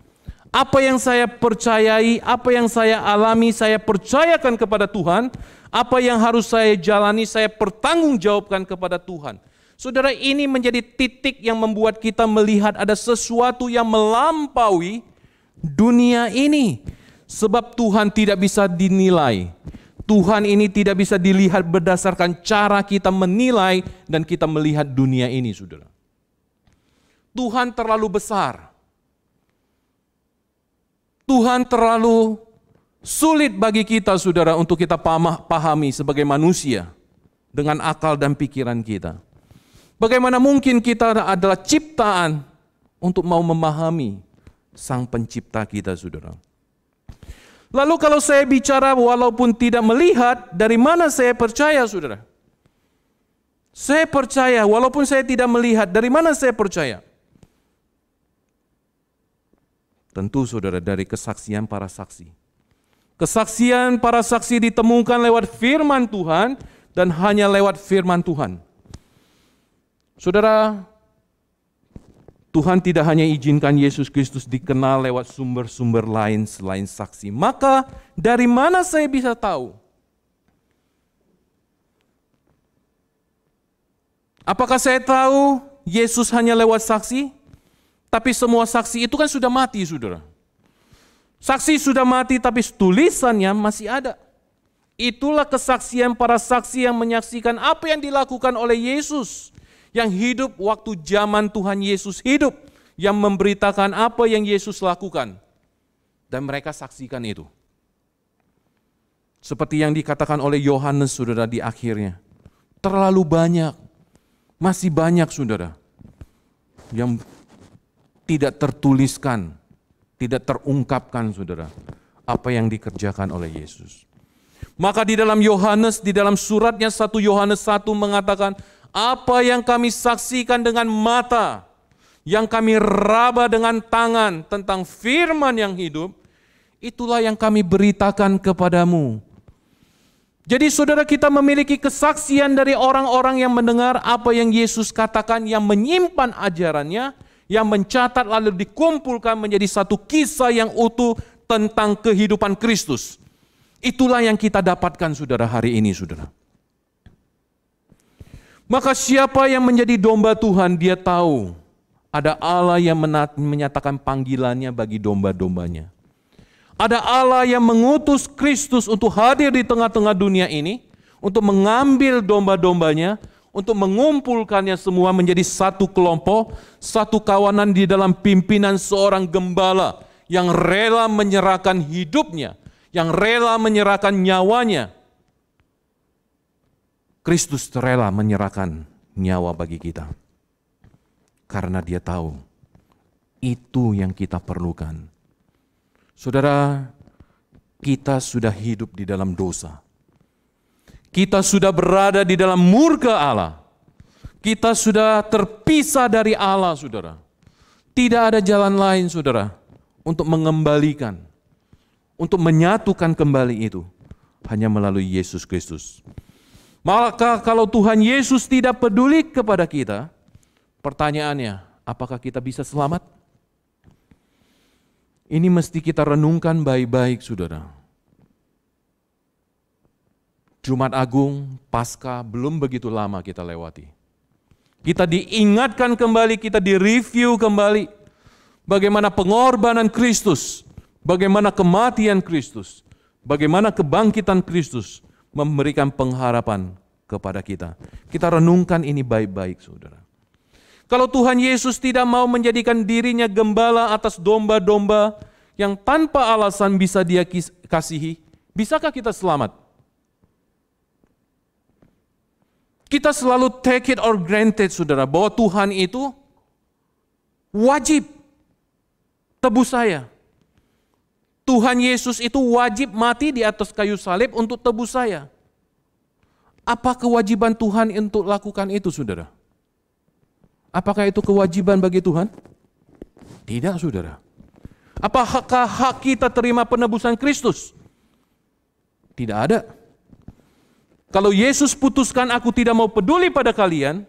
Apa yang saya percayai, apa yang saya alami, saya percayakan kepada Tuhan. Apa yang harus saya jalani, saya pertanggungjawabkan kepada Tuhan. Saudara, ini menjadi titik yang membuat kita melihat ada sesuatu yang melampaui dunia ini. Sebab Tuhan tidak bisa dinilai. Tuhan ini tidak bisa dilihat berdasarkan cara kita menilai dan kita melihat dunia ini, saudara. Tuhan terlalu besar. Tuhan terlalu sulit bagi kita, saudara, untuk kita pahami sebagai manusia dengan akal dan pikiran kita. Bagaimana mungkin kita adalah ciptaan untuk mau memahami Sang Pencipta kita, saudara. Lalu kalau saya bicara walaupun tidak melihat, dari mana saya percaya, saudara? Saya percaya walaupun saya tidak melihat, dari mana saya percaya? Tentu, saudara, dari kesaksian para saksi. Kesaksian para saksi ditemukan lewat firman Tuhan dan hanya lewat firman Tuhan. Saudara, Tuhan tidak hanya izinkan Yesus Kristus dikenal lewat sumber-sumber lain selain saksi. Maka dari mana saya bisa tahu? Apakah saya tahu Yesus hanya lewat saksi? Tapi semua saksi itu kan sudah mati, saudara. Saksi sudah mati tapi tulisannya masih ada. Itulah kesaksian para saksi yang menyaksikan apa yang dilakukan oleh Yesus. Yang hidup waktu zaman Tuhan Yesus hidup, yang memberitakan apa yang Yesus lakukan. Dan mereka saksikan itu. Seperti yang dikatakan oleh Yohanes, saudara, di akhirnya. Terlalu banyak, masih banyak, saudara, yang tidak tertuliskan, tidak terungkapkan, saudara, apa yang dikerjakan oleh Yesus. Maka di dalam Yohanes, di dalam suratnya 1 Yohanes 1 mengatakan, apa yang kami saksikan dengan mata, yang kami raba dengan tangan tentang firman yang hidup, itulah yang kami beritakan kepadamu. Jadi saudara, kita memiliki kesaksian dari orang-orang yang mendengar apa yang Yesus katakan, yang menyimpan ajarannya, yang mencatat lalu dikumpulkan menjadi satu kisah yang utuh tentang kehidupan Kristus. Itulah yang kita dapatkan, saudara, hari ini, saudara. Maka siapa yang menjadi domba Tuhan, dia tahu ada Allah yang menyatakan panggilannya bagi domba-dombanya. Ada Allah yang mengutus Kristus untuk hadir di tengah-tengah dunia ini, untuk mengambil domba-dombanya, untuk mengumpulkannya semua menjadi satu kelompok, satu kawanan di dalam pimpinan seorang gembala yang rela menyerahkan hidupnya, yang rela menyerahkan nyawanya. Kristus rela menyerahkan nyawa bagi kita. Karena dia tahu itu yang kita perlukan. Saudara, kita sudah hidup di dalam dosa. Kita sudah berada di dalam murka Allah. Kita sudah terpisah dari Allah, saudara. Tidak ada jalan lain, saudara, untuk mengembalikan, untuk menyatukan kembali itu, hanya melalui Yesus Kristus. Maka kalau Tuhan Yesus tidak peduli kepada kita, pertanyaannya, apakah kita bisa selamat? Ini mesti kita renungkan baik-baik, saudara. Jumat Agung, Paskah, belum begitu lama kita lewati. Kita diingatkan kembali, kita direview kembali. Bagaimana pengorbanan Kristus, bagaimana kematian Kristus, bagaimana kebangkitan Kristus memberikan pengharapan kepada kita. Kita renungkan ini baik-baik, saudara. Kalau Tuhan Yesus tidak mau menjadikan dirinya gembala atas domba-domba yang tanpa alasan bisa Dia kasihi, bisakah kita selamat? Kita selalu take it or granted, saudara, bahwa Tuhan itu wajib tebus saya. Tuhan Yesus itu wajib mati di atas kayu salib untuk tebus saya. Apa kewajiban Tuhan untuk lakukan itu, saudara? Apakah itu kewajiban bagi Tuhan? Tidak, saudara. Apakah hak kita terima penebusan Kristus? Tidak ada. Kalau Yesus putuskan aku tidak mau peduli pada kalian,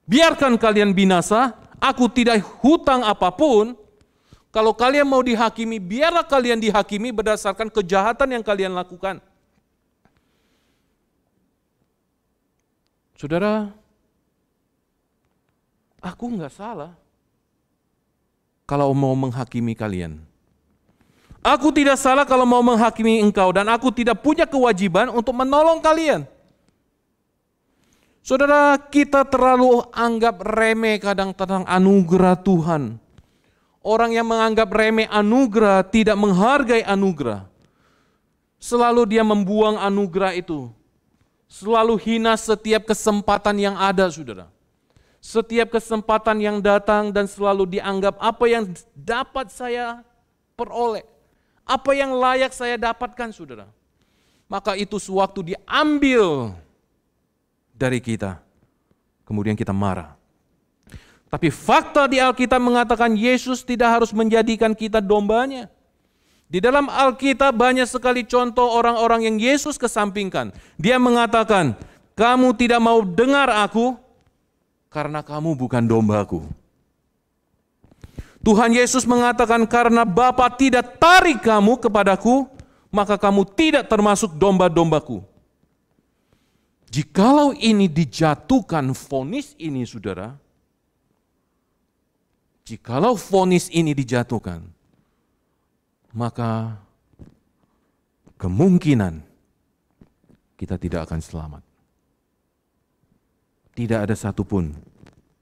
biarkan kalian binasa, aku tidak hutang apapun. Kalau kalian mau dihakimi, biarlah kalian dihakimi berdasarkan kejahatan yang kalian lakukan. Saudara, aku enggak salah kalau mau menghakimi kalian. Aku tidak salah kalau mau menghakimi engkau, dan aku tidak punya kewajiban untuk menolong kalian. Saudara, kita terlalu anggap remeh kadang-kadang anugerah Tuhan. Orang yang menganggap remeh anugerah tidak menghargai anugerah. Selalu dia membuang anugerah itu. Selalu hina setiap kesempatan yang ada, saudara. Setiap kesempatan yang datang dan selalu dianggap apa yang dapat saya peroleh. Apa yang layak saya dapatkan, saudara. Maka itu sewaktu diambil dari kita. Kemudian kita marah. Tapi fakta di Alkitab mengatakan Yesus tidak harus menjadikan kita dombanya. Di dalam Alkitab banyak sekali contoh orang-orang yang Yesus kesampingkan. Dia mengatakan, kamu tidak mau dengar aku karena kamu bukan dombaku. Tuhan Yesus mengatakan, karena Bapa tidak tarik kamu kepadaku, maka kamu tidak termasuk domba-dombaku. Jikalau ini dijatuhkan vonis ini, saudara, jikalau vonis ini dijatuhkan, maka kemungkinan kita tidak akan selamat. Tidak ada satupun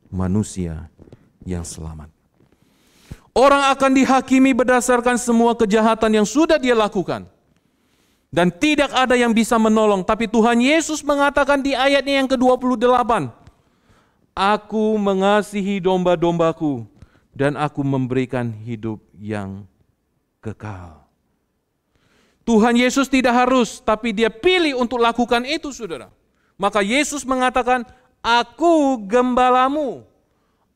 manusia yang selamat. Orang akan dihakimi berdasarkan semua kejahatan yang sudah dia lakukan. Dan tidak ada yang bisa menolong. Tapi Tuhan Yesus mengatakan di ayatnya yang ke-28. Aku mengasihi domba-dombaku dan aku memberikan hidup yang kekal. Tuhan Yesus tidak harus, tapi dia pilih untuk lakukan itu, saudara. Maka Yesus mengatakan, aku gembalamu.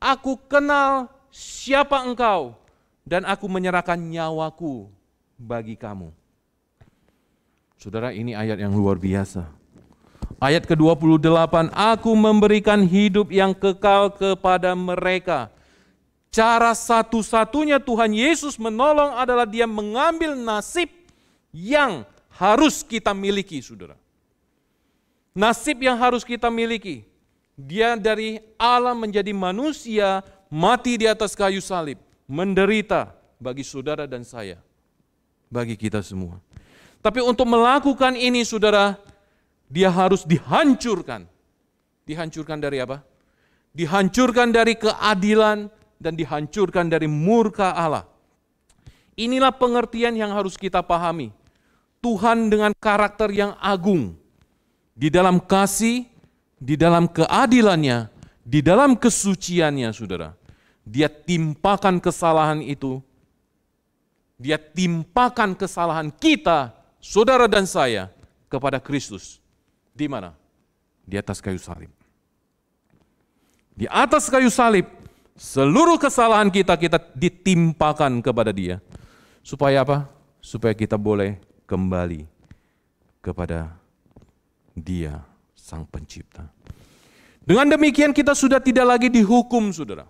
Aku kenal siapa engkau, dan aku menyerahkan nyawaku bagi kamu. Saudara, ini ayat yang luar biasa. Ayat ke-28, aku memberikan hidup yang kekal kepada mereka. Cara satu-satunya Tuhan Yesus menolong adalah dia mengambil nasib yang harus kita miliki, saudara. Nasib yang harus kita miliki. Dia dari Allah menjadi manusia, mati di atas kayu salib, menderita bagi saudara dan saya, bagi kita semua. Tapi untuk melakukan ini, saudara, dia harus dihancurkan. Dihancurkan dari apa? Dihancurkan dari keadilan dan dihancurkan dari murka Allah. Inilah pengertian yang harus kita pahami. Tuhan dengan karakter yang agung, di dalam kasih, di dalam keadilannya, di dalam kesuciannya, saudara, dia timpakan kesalahan itu, dia timpakan kesalahan kita, saudara dan saya, kepada Kristus. Di mana? Di atas kayu salib. Di atas kayu salib, seluruh kesalahan kita ditimpakan kepada dia. Supaya apa? Supaya kita boleh kembali kepada dia, Sang Pencipta. Dengan demikian kita sudah tidak lagi dihukum, saudara.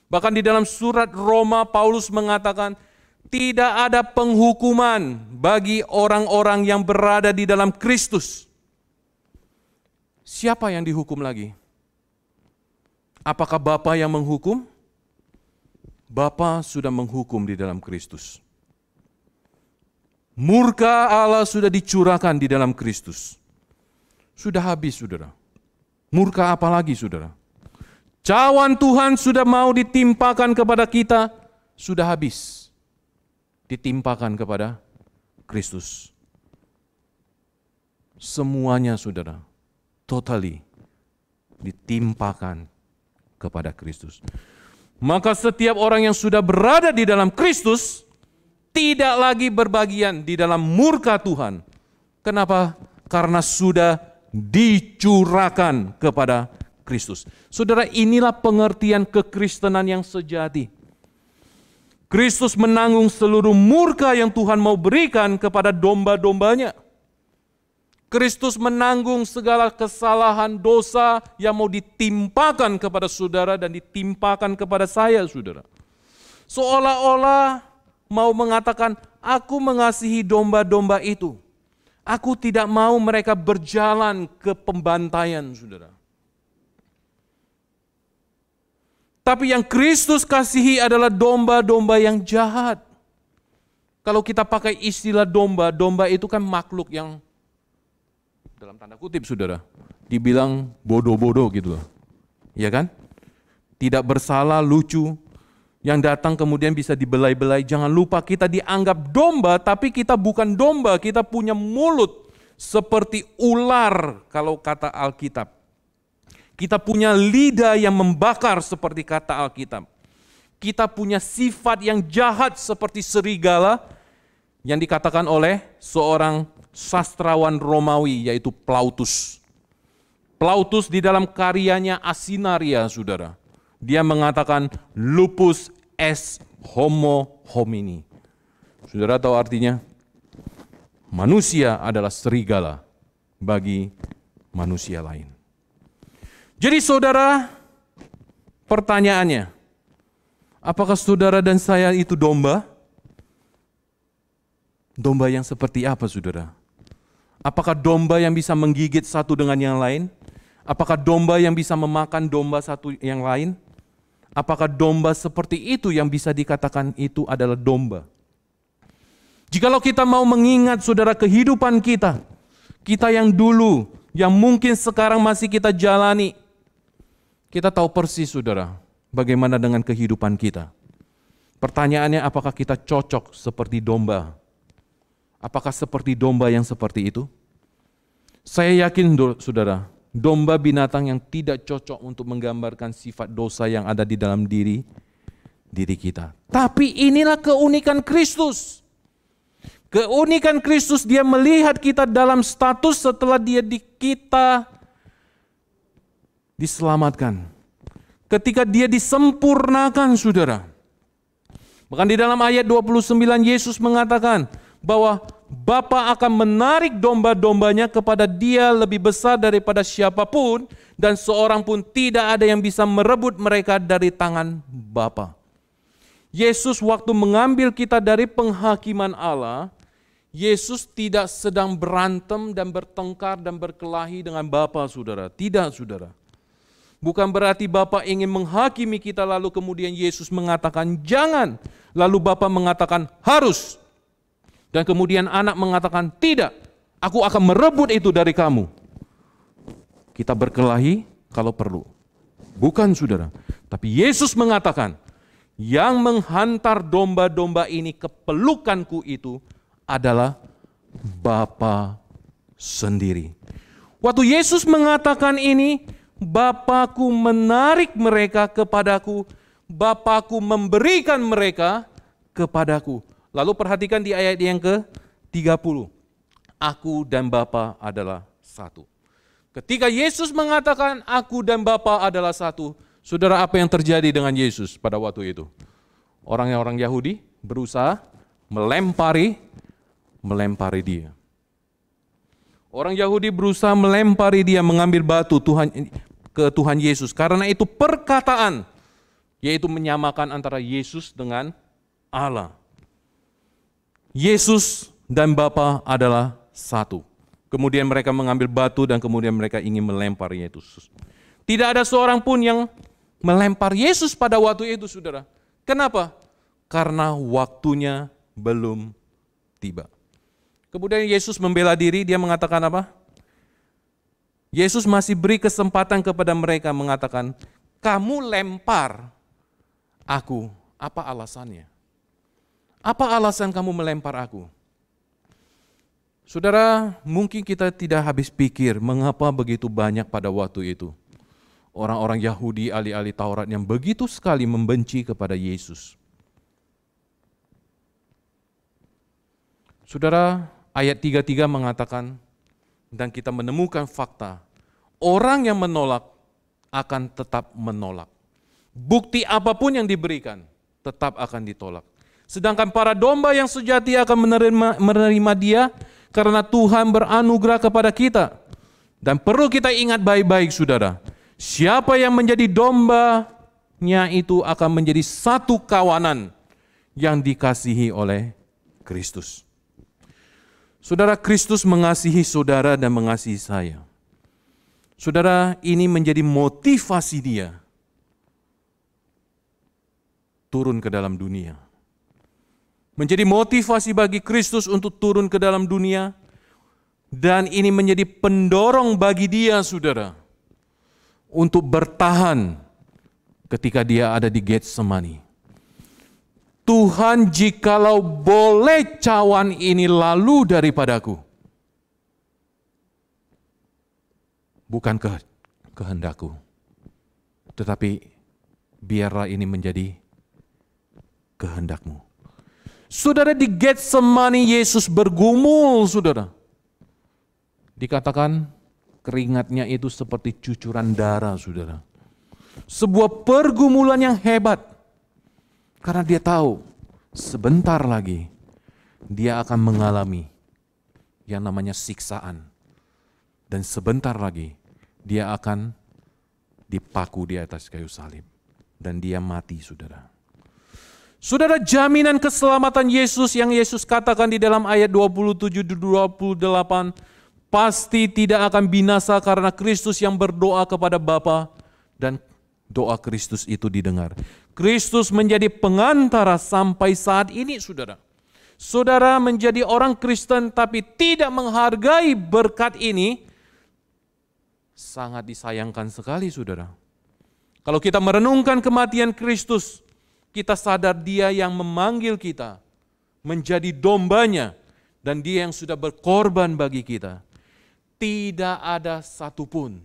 Bahkan di dalam surat Roma, Paulus mengatakan, tidak ada penghukuman bagi orang-orang yang berada di dalam Kristus. Siapa yang dihukum lagi? Apakah Bapa yang menghukum? Bapa sudah menghukum di dalam Kristus. Murka Allah sudah dicurahkan di dalam Kristus. Sudah habis, saudara. Murka apa lagi, saudara? cawan Tuhan sudah mau ditimpakan kepada kita, sudah habis. Ditimpakan kepada Kristus. Semuanya saudara, totally ditimpakan kepada Kristus. Maka setiap orang yang sudah berada di dalam Kristus tidak lagi berbagian di dalam murka Tuhan. Kenapa? Karena sudah dicurahkan kepada Kristus. Saudara, inilah pengertian kekristenan yang sejati. Kristus menanggung seluruh murka yang Tuhan mau berikan kepada domba-dombanya. Kristus menanggung segala kesalahan dosa yang mau ditimpakan kepada saudara dan ditimpakan kepada saya, saudara. Seolah-olah mau mengatakan, aku mengasihi domba-domba itu. Aku tidak mau mereka berjalan ke pembantaian, saudara. Tapi yang Kristus kasihi adalah domba-domba yang jahat. Kalau kita pakai istilah domba, domba itu kan makhluk yang dalam tanda kutip saudara, dibilang bodoh-bodoh gitu loh. Iya kan? Tidak bersalah, lucu, yang datang kemudian bisa dibelai-belai. Jangan lupa kita dianggap domba, tapi kita bukan domba, kita punya mulut seperti ular kalau kata Alkitab. Kita punya lidah yang membakar seperti kata Alkitab. Kita punya sifat yang jahat seperti serigala yang dikatakan oleh seorang sastrawan Romawi yaitu Plautus. Plautus di dalam karyanya Asinaria, saudara. Dia mengatakan lupus est homo homini. Saudara tahu artinya? Manusia adalah serigala bagi manusia lain. Jadi saudara, pertanyaannya, apakah saudara dan saya itu domba? Domba yang seperti apa, saudara? Apakah domba yang bisa menggigit satu dengan yang lain? Apakah domba yang bisa memakan domba satu yang lain? Apakah domba seperti itu yang bisa dikatakan itu adalah domba? Jikalau kita mau mengingat, saudara, kehidupan kita, kita yang dulu, yang mungkin sekarang masih kita jalani, kita tahu persis, saudara, bagaimana dengan kehidupan kita. Pertanyaannya, apakah kita cocok seperti domba? Apakah seperti domba yang seperti itu? Saya yakin, saudara, domba binatang yang tidak cocok untuk menggambarkan sifat dosa yang ada di dalam diri kita. Tapi inilah keunikan Kristus. Keunikan Kristus, dia melihat kita dalam status setelah kita diselamatkan. Ketika dia disempurnakan, saudara. Bahkan di dalam ayat 29 Yesus mengatakan bahwa Bapa akan menarik domba-dombanya kepada Dia lebih besar daripada siapapun, dan seorang pun tidak ada yang bisa merebut mereka dari tangan Bapa. Yesus waktu mengambil kita dari penghakiman Allah, Yesus tidak sedang berantem dan bertengkar dan berkelahi dengan Bapa, saudara. Tidak, saudara. Bukan berarti Bapa ingin menghakimi kita lalu kemudian Yesus mengatakan jangan, lalu Bapa mengatakan harus. Dan kemudian anak mengatakan, tidak, aku akan merebut itu dari kamu. Kita berkelahi kalau perlu. Bukan, saudara. Tapi Yesus mengatakan, yang menghantar domba-domba ini ke pelukanku itu adalah Bapa sendiri. Waktu Yesus mengatakan ini, Bapakku menarik mereka kepadaku, Bapakku memberikan mereka kepadaku. Lalu perhatikan di ayat yang ke-30. Aku dan Bapa adalah satu. Ketika Yesus mengatakan aku dan Bapa adalah satu, saudara, apa yang terjadi dengan Yesus pada waktu itu? Orang-orang Yahudi berusaha melempari dia. Orang Yahudi berusaha melempari dia, mengambil batu ke Tuhan Yesus. Karena itu perkataan, yaitu menyamakan antara Yesus dengan Allah. Yesus dan Bapa adalah satu. Kemudian mereka mengambil batu dan kemudian mereka ingin melempar Yesus. Tidak ada seorang pun yang melempar Yesus pada waktu itu, saudara. Kenapa? Karena waktunya belum tiba. Kemudian Yesus membela diri, dia mengatakan apa? Yesus masih beri kesempatan kepada mereka mengatakan, kamu lempar aku, apa alasannya? Apa alasan kamu melempar aku? Saudara, mungkin kita tidak habis pikir mengapa begitu banyak pada waktu itu orang-orang Yahudi ahli-ahli Taurat yang begitu sekali membenci kepada Yesus. Saudara, ayat 33 mengatakan, dan kita menemukan fakta, orang yang menolak akan tetap menolak. Bukti apapun yang diberikan tetap akan ditolak. Sedangkan para domba yang sejati akan menerima dia karena Tuhan beranugerah kepada kita. Dan perlu kita ingat baik-baik saudara, siapa yang menjadi dombanya itu akan menjadi satu kawanan yang dikasihi oleh Kristus. Saudara, Kristus mengasihi saudara dan mengasihi saya. Saudara, ini menjadi motivasi dia turun ke dalam dunia. Menjadi motivasi bagi Kristus untuk turun ke dalam dunia. Dan ini menjadi pendorong bagi dia, saudara, untuk bertahan ketika dia ada di Getsemani. Tuhan, jikalau boleh cawan ini lalu daripadaku. Bukan kehendakku, tetapi biarlah ini menjadi kehendakmu. Saudara, di Getsemani Yesus bergumul, saudara. Dikatakan keringatnya itu seperti cucuran darah, saudara. Sebuah pergumulan yang hebat. Karena dia tahu sebentar lagi dia akan mengalami yang namanya siksaan. Dan sebentar lagi dia akan dipaku di atas kayu salib. Dan dia mati, saudara. Saudara, jaminan keselamatan Yesus yang Yesus katakan di dalam ayat 27-28, pasti tidak akan binasa karena Kristus yang berdoa kepada Bapa dan doa Kristus itu didengar. Kristus menjadi pengantara sampai saat ini, saudara. Saudara menjadi orang Kristen tapi tidak menghargai berkat ini, sangat disayangkan sekali, saudara. Kalau kita merenungkan kematian Kristus, kita sadar dia yang memanggil kita menjadi dombanya dan dia yang sudah berkorban bagi kita. Tidak ada satupun,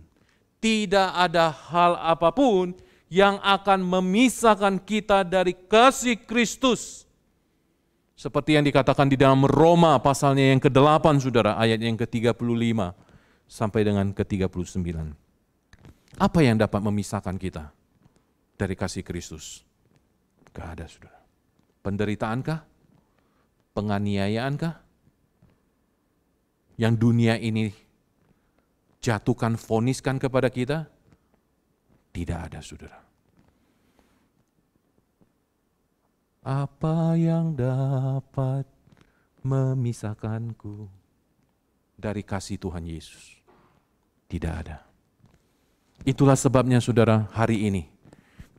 tidak ada hal apapun yang akan memisahkan kita dari kasih Kristus. Seperti yang dikatakan di dalam Roma pasalnya yang ke-8, saudara, ayat yang ke-35 sampai dengan ke-39. Apa yang dapat memisahkan kita dari kasih Kristus? Gak ada, saudara. Penderitaankah? Penganiayaankah? Yang dunia ini jatuhkan, voniskan kepada kita? Tidak ada, saudara. Apa yang dapat memisahkanku dari kasih Tuhan Yesus? Tidak ada. Itulah sebabnya, saudara, hari ini,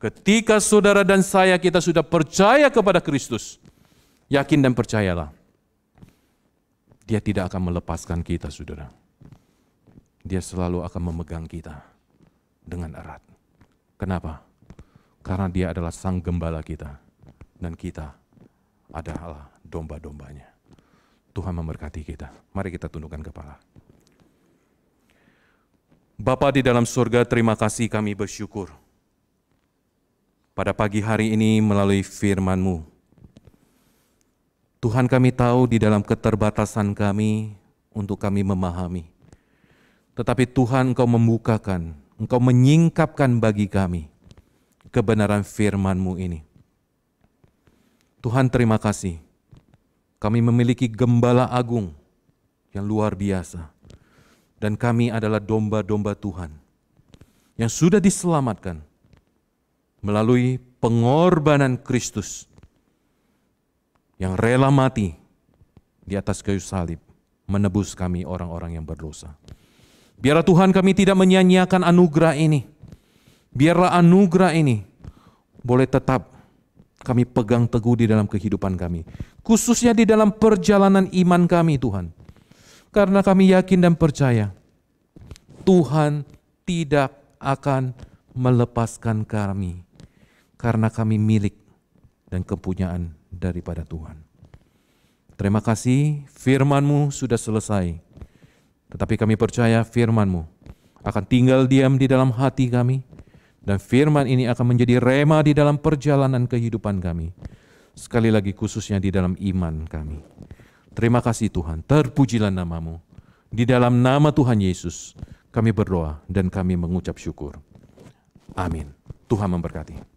ketika saudara dan saya kita sudah percaya kepada Kristus, yakin dan percayalah, dia tidak akan melepaskan kita, saudara. Dia selalu akan memegang kita dengan erat. Kenapa? Karena dia adalah sang gembala kita. Dan kita adalah domba-dombanya. Tuhan memberkati kita. Mari kita tundukkan kepala. Bapa di dalam surga, terima kasih, kami bersyukur. Pada pagi hari ini melalui firman-Mu, Tuhan, kami tahu di dalam keterbatasan kami untuk kami memahami. Tetapi Tuhan, Engkau membukakan, Engkau menyingkapkan bagi kami kebenaran firman-Mu ini. Tuhan, terima kasih. Kami memiliki gembala agung yang luar biasa. Dan kami adalah domba-domba Tuhan yang sudah diselamatkan melalui pengorbanan Kristus yang rela mati di atas kayu salib menebus kami orang-orang yang berdosa. Biarlah Tuhan kami tidak menyia-nyiakan anugerah ini. Biarlah anugerah ini boleh tetap kami pegang teguh di dalam kehidupan kami. Khususnya di dalam perjalanan iman kami, Tuhan. Karena kami yakin dan percaya Tuhan tidak akan melepaskan kami, karena kami milik dan kepunyaan daripada Tuhan. Terima kasih, firman-Mu sudah selesai. Tetapi kami percaya firman-Mu akan tinggal diam di dalam hati kami, dan firman ini akan menjadi rema di dalam perjalanan kehidupan kami. Sekali lagi khususnya di dalam iman kami. Terima kasih Tuhan, terpujilah nama-Mu. Di dalam nama Tuhan Yesus kami berdoa dan kami mengucap syukur. Amin. Tuhan memberkati.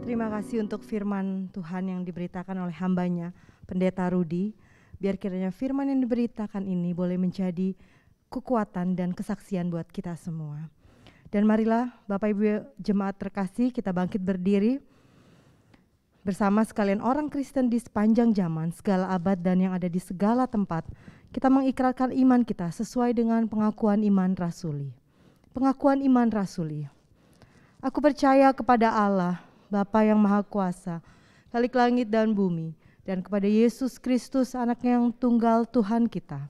Terima kasih untuk firman Tuhan yang diberitakan oleh hambanya, Pendeta Rudi. Biar kiranya firman yang diberitakan ini boleh menjadi kekuatan dan kesaksian buat kita semua. Dan marilah Bapak Ibu jemaat terkasih, kita bangkit berdiri bersama sekalian orang Kristen di sepanjang zaman, segala abad dan yang ada di segala tempat. Kita mengikrarkan iman kita sesuai dengan pengakuan iman rasuli. Pengakuan iman rasuli. Aku percaya kepada Allah, Bapa yang Maha Kuasa, Khalik langit dan bumi, dan kepada Yesus Kristus, Anaknya yang tunggal Tuhan kita,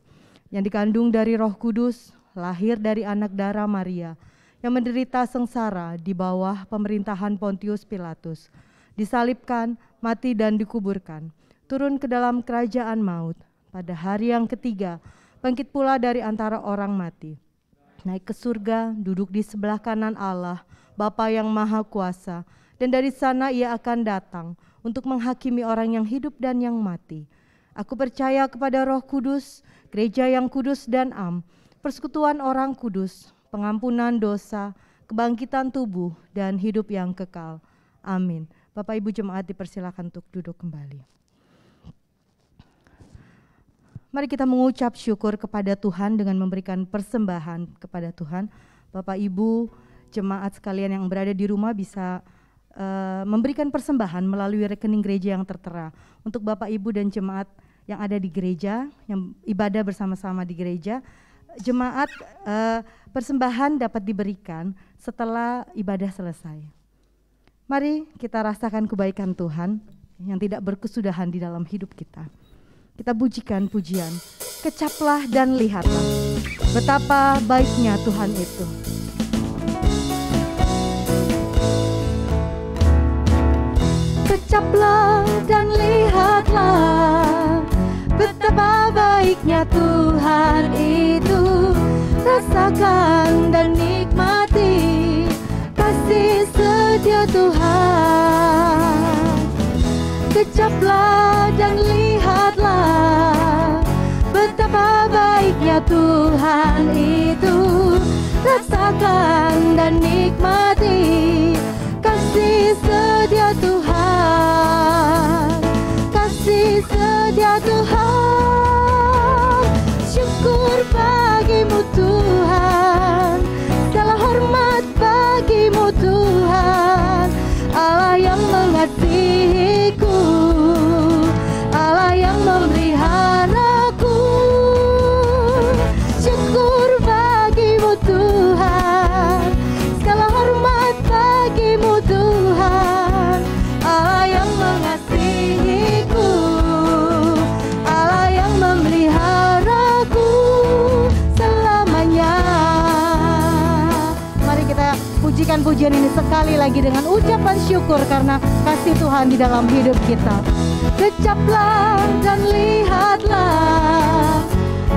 yang dikandung dari Roh Kudus, lahir dari anak darah Maria, yang menderita sengsara di bawah pemerintahan Pontius Pilatus, disalibkan, mati dan dikuburkan, turun ke dalam kerajaan maut, pada hari yang ketiga, bangkit pula dari antara orang mati, naik ke surga, duduk di sebelah kanan Allah, Bapa yang Maha Kuasa, dan dari sana Ia akan datang untuk menghakimi orang yang hidup dan yang mati. Aku percaya kepada Roh Kudus, gereja yang kudus dan am, persekutuan orang kudus, pengampunan dosa, kebangkitan tubuh, dan hidup yang kekal. Amin. Bapak Ibu jemaat dipersilakan untuk duduk kembali. Mari kita mengucap syukur kepada Tuhan dengan memberikan persembahan kepada Tuhan. Bapak Ibu jemaat sekalian yang berada di rumah bisa memberikan persembahan melalui rekening gereja yang tertera. Untuk Bapak Ibu dan jemaat yang ada di gereja, yang ibadah bersama-sama di gereja, jemaat persembahan dapat diberikan setelah ibadah selesai. Mari kita rasakan kebaikan Tuhan yang tidak berkesudahan di dalam hidup kita. Kita pujikan pujian, kecaplah dan lihatlah betapa baiknya Tuhan itu. Kecaplah dan lihatlah betapa baiknya Tuhan itu. Rasakan dan nikmati kasih setia Tuhan. Kecaplah dan lihatlah betapa baiknya Tuhan itu. Rasakan dan nikmati kasih setia Tuhan. Kasih setia Tuhan. Syukur bagimu Tuhan, segala hormat bagimu Tuhan. Allah yang mengasihiku, Allah yang memeliharaku. Syukur bagimu Tuhan, segala hormat bagimu Tuhan. Allah yang mengasihiku, Allah yang memeliharaku selamanya. Mari kita pujikan pujian ini sekali lagi dengan ucapan syukur karena kasih Tuhan di dalam hidup kita. Kecaplah dan lihatlah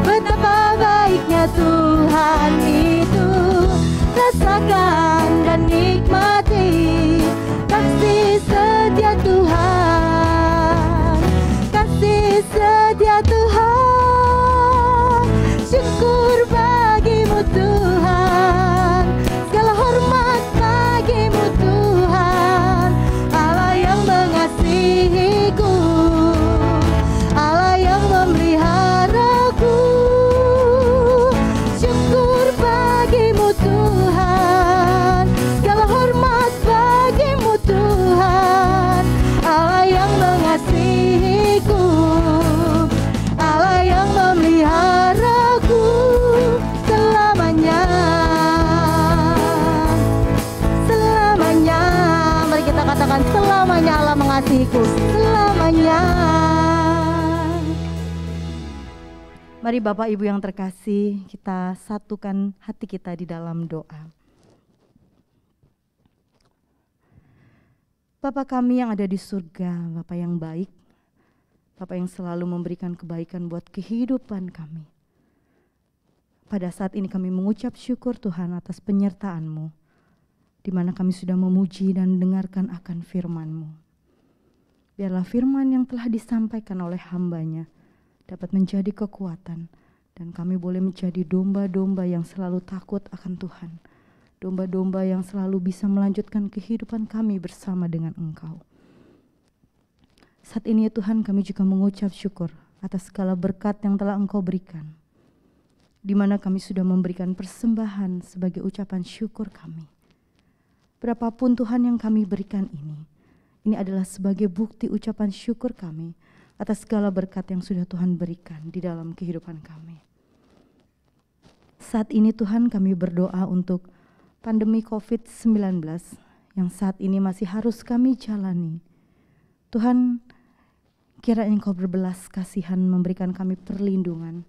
betapa baiknya Tuhan itu. Rasakan dan nikmati kasih setia Tuhan. Kasih setia Tuhan. Syukur bagimu Tuhan, segala hormat bagimu Tuhan. Allah yang mengasihiku, Allah yang memeliharaku. Syukur bagimu Tuhan, segala hormat kekasihku selamanya. Mari Bapak Ibu yang terkasih, kita satukan hati kita di dalam doa. Bapa kami yang ada di surga, Bapa yang baik, Bapa yang selalu memberikan kebaikan buat kehidupan kami. Pada saat ini kami mengucap syukur Tuhan atas penyertaan-Mu, di mana kami sudah memuji dan mendengarkan akan firman-Mu. Biarlah firman yang telah disampaikan oleh hamba-Nya dapat menjadi kekuatan, dan kami boleh menjadi domba-domba yang selalu takut akan Tuhan, domba-domba yang selalu bisa melanjutkan kehidupan kami bersama dengan Engkau. Saat ini ya Tuhan, kami juga mengucap syukur atas segala berkat yang telah Engkau berikan, di mana kami sudah memberikan persembahan sebagai ucapan syukur kami. Berapapun Tuhan yang kami berikan ini adalah sebagai bukti ucapan syukur kami atas segala berkat yang sudah Tuhan berikan di dalam kehidupan kami. Saat ini Tuhan, kami berdoa untuk pandemi COVID-19 yang saat ini masih harus kami jalani. Tuhan, kiranya Engkau berbelas kasihan memberikan kami perlindungan.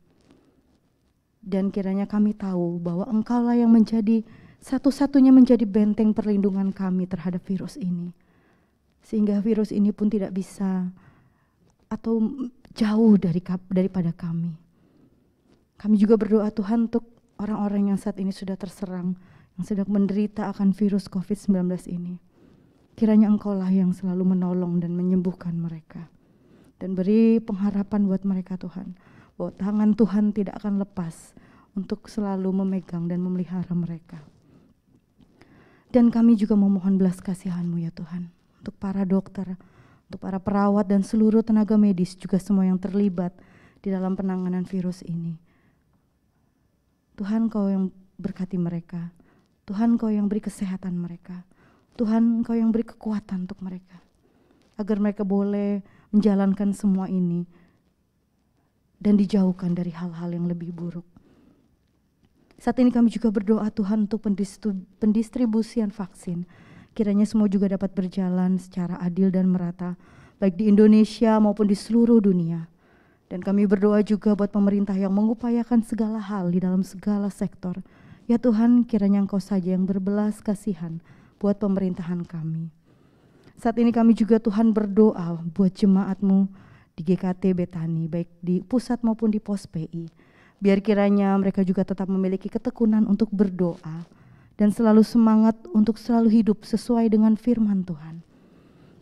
Dan kiranya kami tahu bahwa Engkaulah yang menjadi satu-satunya menjadi benteng perlindungan kami terhadap virus ini. Sehingga virus ini pun tidak bisa atau jauh daripada kami. Kami juga berdoa Tuhan untuk orang-orang yang saat ini sudah terserang, yang sedang menderita akan virus COVID-19 ini. Kiranya Engkaulah yang selalu menolong dan menyembuhkan mereka. Dan beri pengharapan buat mereka Tuhan, bahwa tangan Tuhan tidak akan lepas untuk selalu memegang dan memelihara mereka. Dan kami juga memohon belas kasihan-Mu ya Tuhan, untuk para dokter, untuk para perawat dan seluruh tenaga medis, juga semua yang terlibat di dalam penanganan virus ini. Tuhan, Kau yang berkati mereka. Tuhan, Kau yang beri kesehatan mereka. Tuhan, Kau yang beri kekuatan untuk mereka, agar mereka boleh menjalankan semua ini dan dijauhkan dari hal-hal yang lebih buruk. Saat ini kami juga berdoa Tuhan untuk pendistribusian vaksin. Kiranya semua juga dapat berjalan secara adil dan merata, baik di Indonesia maupun di seluruh dunia. Dan kami berdoa juga buat pemerintah yang mengupayakan segala hal di dalam segala sektor. Ya Tuhan, kiranya Engkau saja yang berbelas kasihan buat pemerintahan kami. Saat ini kami juga Tuhan berdoa buat jemaat-Mu di GKT Betani, baik di pusat maupun di pos PI. Biar kiranya mereka juga tetap memiliki ketekunan untuk berdoa dan selalu semangat untuk selalu hidup sesuai dengan firman Tuhan.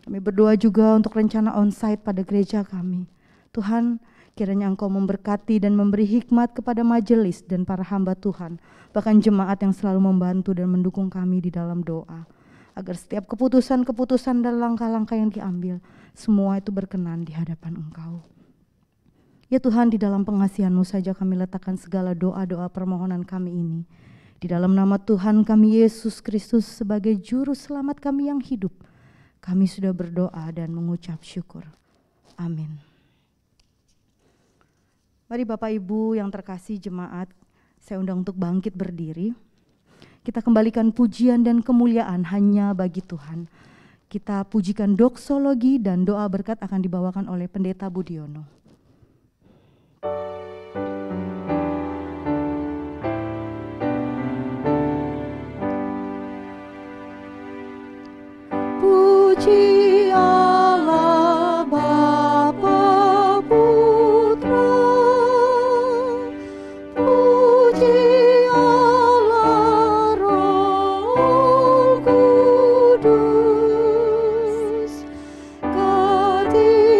Kami berdoa juga untuk rencana onsite pada gereja kami. Tuhan, kiranya Engkau memberkati dan memberi hikmat kepada majelis dan para hamba Tuhan, bahkan jemaat yang selalu membantu dan mendukung kami di dalam doa, agar setiap keputusan-keputusan dan langkah-langkah yang diambil, semua itu berkenan di hadapan Engkau. Ya Tuhan, di dalam pengasihan-Mu saja kami letakkan segala doa-doa permohonan kami ini. Di dalam nama Tuhan kami Yesus Kristus sebagai juru selamat kami yang hidup, kami sudah berdoa dan mengucap syukur. Amin. Mari Bapak Ibu yang terkasih jemaat, saya undang untuk bangkit berdiri. Kita kembalikan pujian dan kemuliaan hanya bagi Tuhan. Kita pujikan doksologi dan doa berkat akan dibawakan oleh Pendeta Budiono. Puji Allah Bapa Putra, puji Allah Roh Kudus, ketiganya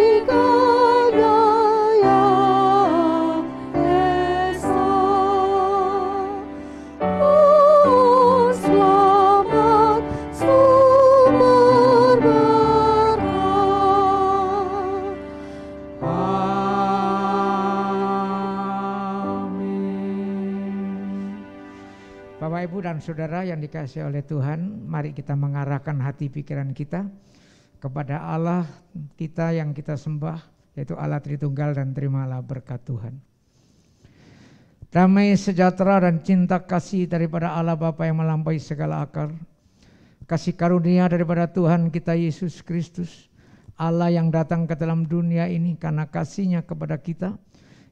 yang esa. Oh selamat sumber berkat. Amin. Bapak Ibu dan Saudara yang dikasihi oleh Tuhan, mari kita mengarahkan hati pikiran kita kepada Allah kita yang kita sembah, yaitu Allah Tritunggal, dan terimalah berkat Tuhan. Damai sejahtera dan cinta kasih daripada Allah Bapa yang melampaui segala akal, kasih karunia daripada Tuhan kita Yesus Kristus, Allah yang datang ke dalam dunia ini karena kasih-Nya kepada kita,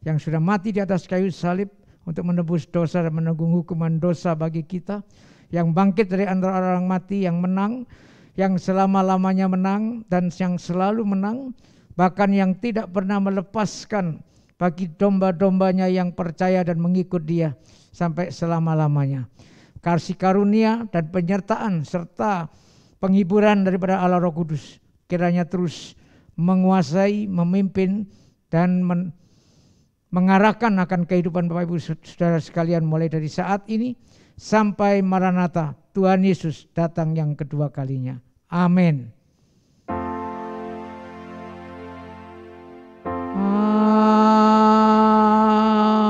yang sudah mati di atas kayu salib untuk menebus dosa dan menanggung hukuman dosa bagi kita, yang bangkit dari antara orang mati, yang menang, yang selama-lamanya menang dan yang selalu menang, bahkan yang tidak pernah melepaskan bagi domba-dombanya yang percaya dan mengikut Dia sampai selama-lamanya. Kasih karunia dan penyertaan serta penghiburan daripada Allah Roh Kudus kiranya terus menguasai, memimpin, dan mengarahkan akan kehidupan Bapak Ibu Saudara sekalian mulai dari saat ini sampai Maranatha, Tuhan Yesus datang yang kedua kalinya. Amin. Amin.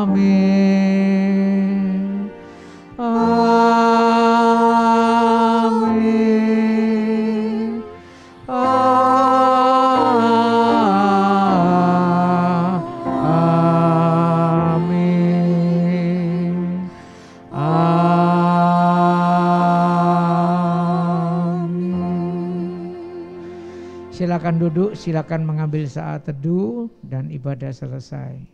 Amin. Amin. Silakan duduk, silakan mengambil saat teduh dan ibadah selesai.